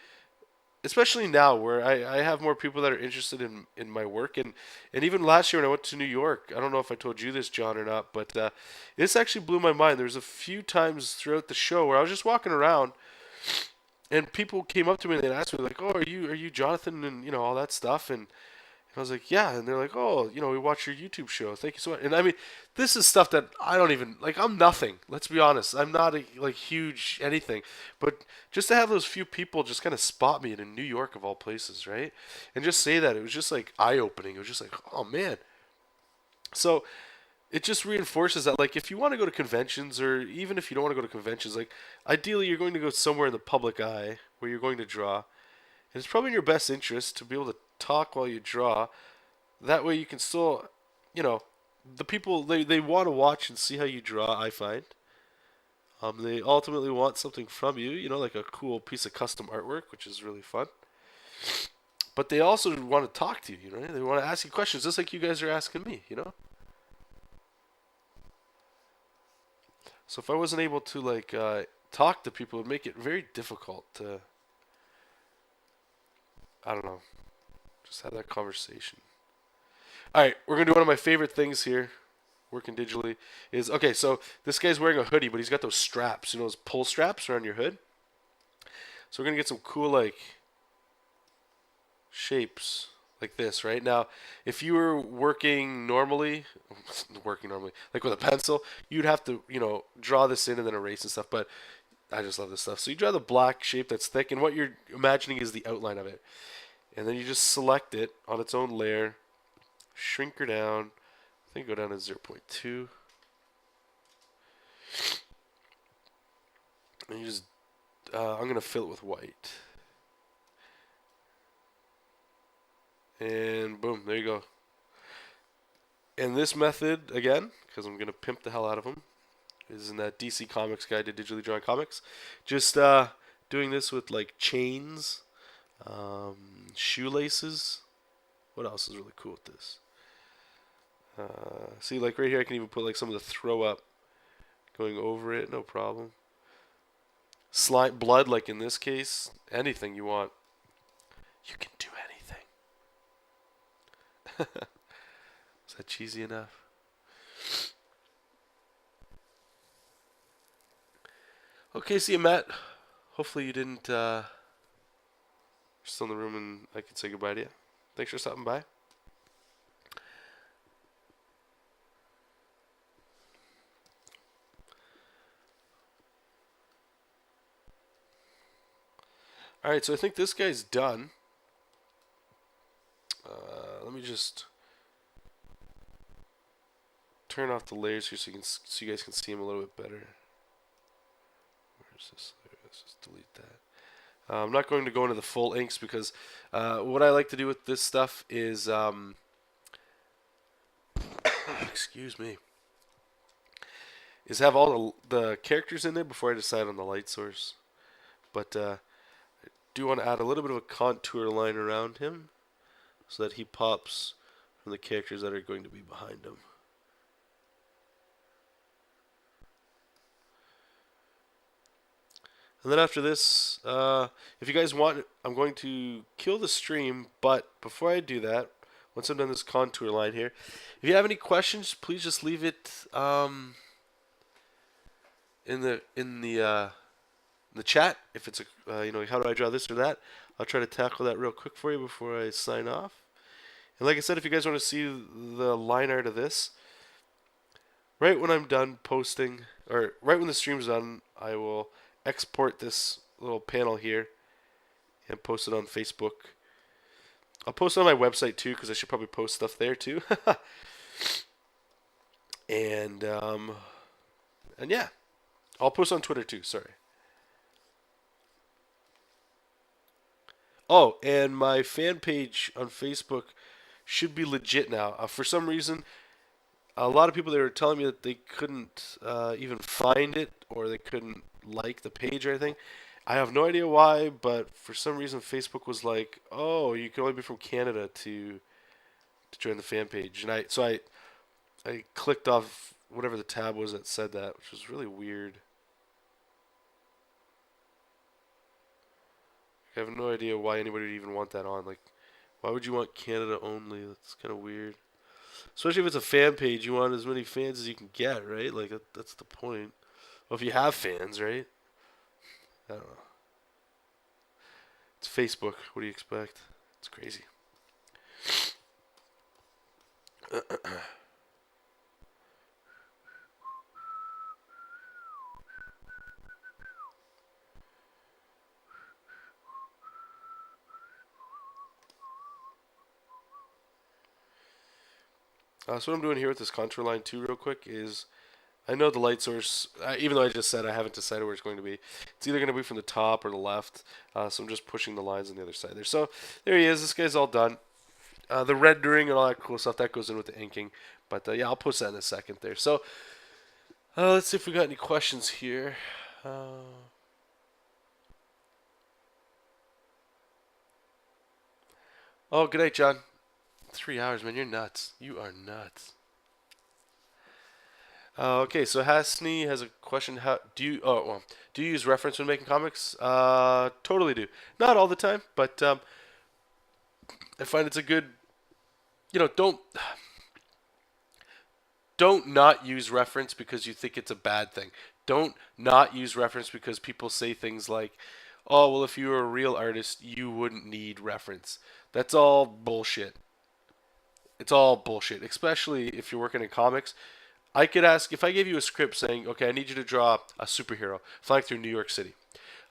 especially now where I have more people that are interested in my work, and even last year when I went to New York, I don't know if I told you this, John, or not, but this actually blew my mind. There was a few times throughout the show where I was just walking around and people came up to me and they asked me like, "Oh, are you Jonathan?" and you know all that stuff, and I was like, "Yeah," and they're like, "Oh, you know, we watch your YouTube show. Thank you so much." And I mean, this is stuff that I don't even like. I'm nothing. Let's be honest. I'm not a like huge anything, but just to have those few people just kind of spot me in New York of all places, right? And just say that it was just like eye opening. It was just like, oh man. So it just reinforces that, like, if you want to go to conventions, or even if you don't want to go to conventions, like, ideally you're going to go somewhere in the public eye where you're going to draw. And it's probably in your best interest to be able to talk while you draw. That way you can still, you know, the people, they want to watch and see how you draw, I find. They ultimately want something from you, you know, like a cool piece of custom artwork, which is really fun. But they also want to talk to you, you know. They want to ask you questions, just like you guys are asking me, you know. So if I wasn't able to like talk to people, it would make it very difficult to, I don't know, just have that conversation. All right, we're gonna do one of my favorite things here, working digitally. Is okay. So this guy's wearing a hoodie, but he's got those straps, you know, those pull straps around your hood. So we're gonna get some cool like shapes like this, right? Now, if you were working normally, like with a pencil, you'd have to, you know, draw this in and then erase and stuff. But I just love this stuff. So you draw the black shape that's thick, and what you're imagining is the outline of it. And then you just select it on its own layer, shrink her down. I think go down to 0.2. And you just, I'm going to fill it with white. And boom, there you go. And this method, again, because I'm going to pimp the hell out of them, is in that DC Comics Guide to Digitally Drawing Comics. Just doing this with like chains, shoelaces. What else is really cool with this? See, like right here, I can even put like some of the throw up going over it, no problem. Slime, blood, like in this case, anything you want. You can do anything. Is that cheesy enough? Okay, see you, Matt. Hopefully you didn't, still in the room and I can say goodbye to you. Thanks for stopping by. Alright, so I think this guy's done. Let me just turn off the layers here so you guys can see him a little bit better. Where's this layer? Let's just delete that. I'm not going to go into the full inks because what I like to do with this stuff is, excuse me, is have all the characters in there before I decide on the light source. But I do want to add a little bit of a contour line around him so that he pops from the characters that are going to be behind him. And then after this, if you guys want, I'm going to kill the stream, but before I do that, once I'm done this contour line here, if you have any questions, please just leave it in the chat. If it's you know, how do I draw this or that, I'll try to tackle that real quick for you before I sign off. And like I said, if you guys want to see the line art of this, right when I'm done posting, or right when the stream's done, I will export this little panel here and post it on Facebook. I'll post it on my website too, because I should probably post stuff there too. and yeah, I'll post on Twitter too. Sorry. Oh, and my fan page on Facebook should be legit now. For some reason, a lot of people, they were telling me that they couldn't even find it, or they couldn't like the page or anything. I have no idea why, but for some reason Facebook was like, "Oh, you can only be from Canada to join the fan page." And I clicked off whatever the tab was that said that, which was really weird. I have no idea why anybody would even want that on. Like, why would you want Canada only? That's kind of weird. Especially if it's a fan page, you want as many fans as you can get, right? Like that's the point. Well, if you have fans, right? I don't know. It's Facebook. What do you expect? It's crazy. So what I'm doing here with this contour line 2 real quick is, I know the light source, even though I just said I haven't decided where it's going to be. It's either going to be from the top or the left, so I'm just pushing the lines on the other side there. So there he is. This guy's all done. The rendering and all that cool stuff, that goes in with the inking. But yeah, I'll post that in a second there. So let's see if we got any questions here. Oh, good night, John. 3 hours, man. You're nuts. You are nuts. Okay, so Hasni has a question. How do you? Oh, well, do you use reference when making comics? Totally do. Not all the time, but I find it's a good. Don't not use reference because you think it's a bad thing. Don't not use reference because people say things like, "Oh, well, if you were a real artist, you wouldn't need reference." That's all bullshit. It's all bullshit, especially if you're working in comics. I could ask, if I gave you a script saying, okay, I need you to draw a superhero flying through New York City.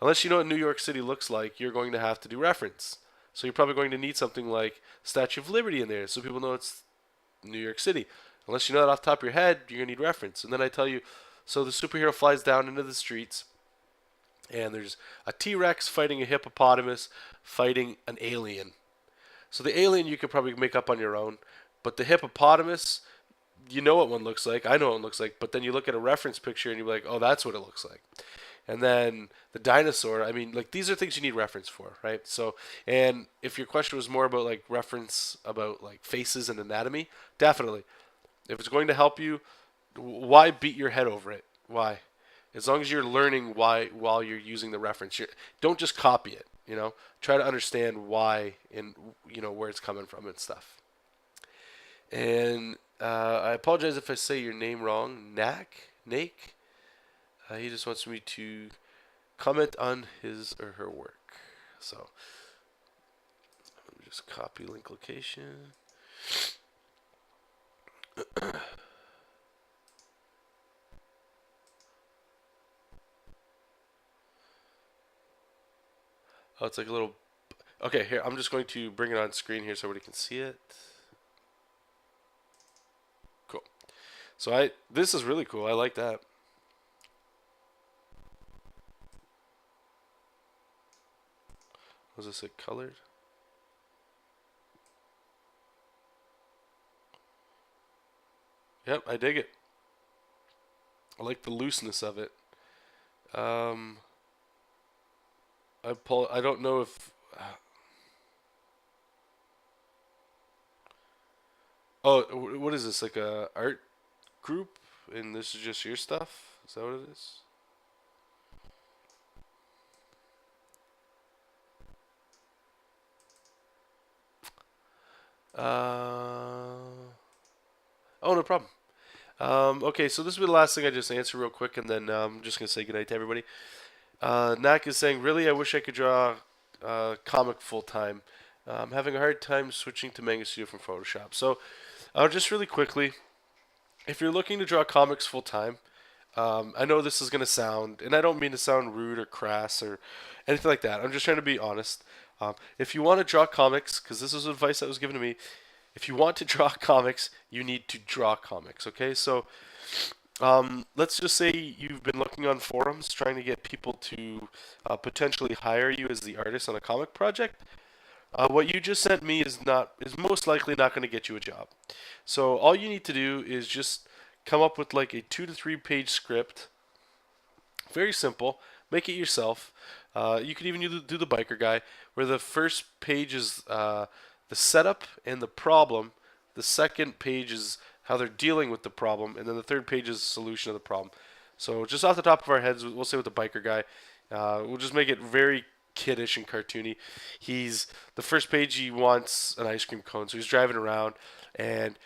Unless you know what New York City looks like, you're going to have to do reference. So you're probably going to need something like Statue of Liberty in there so people know it's New York City. Unless you know that off the top of your head, you're going to need reference. And then I tell you, so the superhero flies down into the streets, and there's a T-Rex fighting a hippopotamus fighting an alien. So the alien you could probably make up on your own, but the hippopotamus, you know what one looks like. I know what one looks like. But then you look at a reference picture and you're like, oh, that's what it looks like. And then the dinosaur, I mean, like, these are things you need reference for, right? So, and if your question was more about like reference about like faces and anatomy, definitely. If it's going to help you, why beat your head over it? Why? As long as you're learning why while you're using the reference, don't just copy it. Try to understand why and where it's coming from and stuff. And I apologize if I say your name wrong. Nake. He just wants me to comment on his or her work. So let me just copy link location. Oh, it's like a little. Okay, here, I'm just going to bring it on screen here so everybody can see it. Cool. So this is really cool. I like that. Was this like colored? Yep, I dig it. I like the looseness of it. I don't know if. Oh, what is this? Like a art group, and this is just your stuff? Is that what it is? Oh, no problem. Okay, so this will be the last thing I just answer real quick, and then I'm just gonna say goodnight to everybody. Nak is saying, really, I wish I could draw comic full time. I'm having a hard time switching to Manga Studio from Photoshop. So, just really quickly, if you're looking to draw comics full time, I know this is going to sound, and I don't mean to sound rude or crass or anything like that. I'm just trying to be honest. If you want to draw comics, because this is advice that was given to me, if you want to draw comics, you need to draw comics, okay? So, let's just say you've been looking on forums trying to get people to potentially hire you as the artist on a comic project. What you just sent me is most likely not going to get you a job. So all you need to do is just come up with like a 2 to 3 page script. Very simple. Make it yourself. You could even do the biker guy, where the first page is the setup and the problem. The second page is how they're dealing with the problem, and then the third page is the solution of the problem. So just off the top of our heads, we'll say with the biker guy, we'll just make it very kiddish and cartoony. The first page, he wants an ice cream cone, so he's driving around, and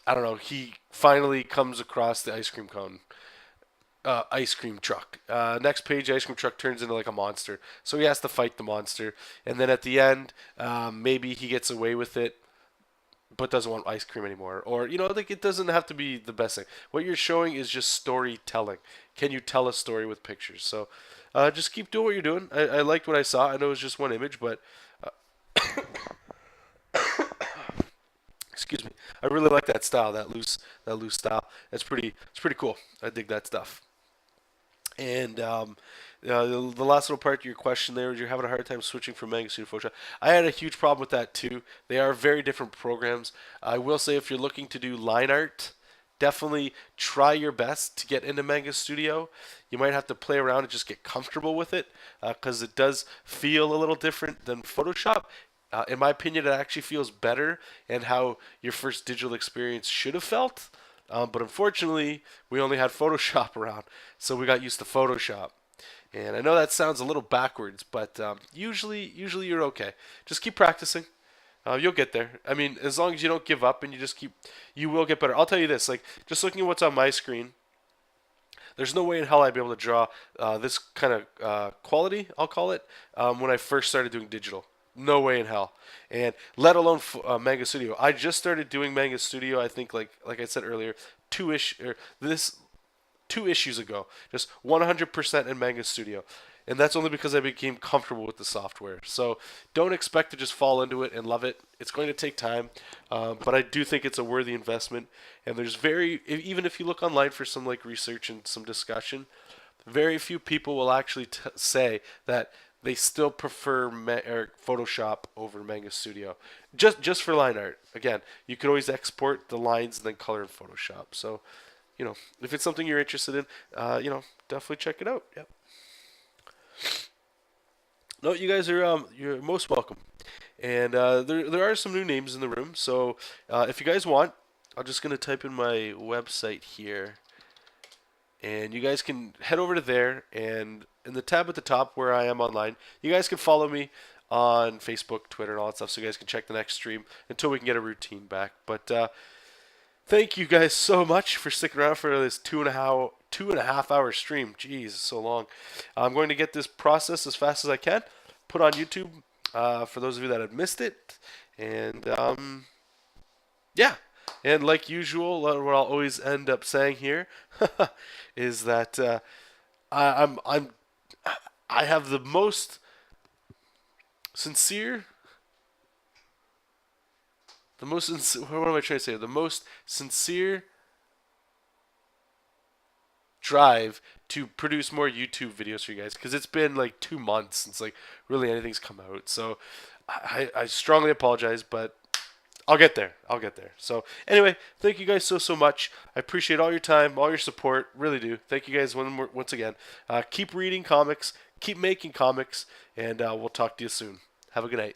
I don't know, he finally comes across the ice cream cone. Ice cream truck. Next page, ice cream truck turns into like a monster, so he has to fight the monster, and then at the end, maybe he gets away with it, but doesn't want ice cream anymore. Or, like, it doesn't have to be the best thing. What you're showing is just storytelling. Can you tell a story with pictures? So just keep doing what you're doing. I liked what I saw. I know it was just one image, but Excuse me. I really like that style, that loose style. It's pretty cool. I dig that stuff. And the last little part of your question there is you're having a hard time switching from Manga Studio to Photoshop. I had a huge problem with that too. They are very different programs. I will say if you're looking to do line art, definitely try your best to get into Manga Studio. You might have to play around and just get comfortable with it because it does feel a little different than Photoshop. In my opinion, it actually feels better and how your first digital experience should have felt. But unfortunately, we only had Photoshop around, so we got used to Photoshop. And I know that sounds a little backwards, but usually you're okay. Just keep practicing. You'll get there. I mean, as long as you don't give up and you just keep, you will get better. I'll tell you this, like just looking at what's on my screen, there's no way in hell I'd be able to draw this kind of quality, I'll call it, when I first started doing digital. No way in hell. And let alone Manga Studio. I just started doing Manga Studio, I think, like I said earlier, two issues ago. Just 100% in Manga Studio. And that's only because I became comfortable with the software. So don't expect to just fall into it and love it. It's going to take time, but I do think it's a worthy investment. And there's even if you look online for some like research and some discussion, very few people will actually say that they still prefer Photoshop over Manga Studio. Just for line art. Again, you could always export the lines and then color in Photoshop. So, if it's something you're interested in, definitely check it out. Yep. No, you guys are you're most welcome. And there are some new names in the room. So if you guys want, I'm just gonna type in my website here, and you guys can head over to there, and in the tab at the top where I am online, you guys can follow me on Facebook, Twitter, and all that stuff, so you guys can check the next stream until we can get a routine back. But thank you guys so much for sticking around for this 2.5 hour stream. Jeez, it's so long. I'm going to get this processed as fast as I can, put on YouTube for those of you that have missed it, and yeah. And like usual, what I'll always end up saying here is that I have the most sincere, what am I trying to say? The most sincere drive to produce more YouTube videos for you guys, because it's been like 2 months since like really anything's come out. So I strongly apologize, but I'll get there. So anyway, thank you guys so much. I appreciate all your time, all your support. Really do. Thank you guys once again. Keep reading comics, keep making comics, and we'll talk to you soon. Have a good night.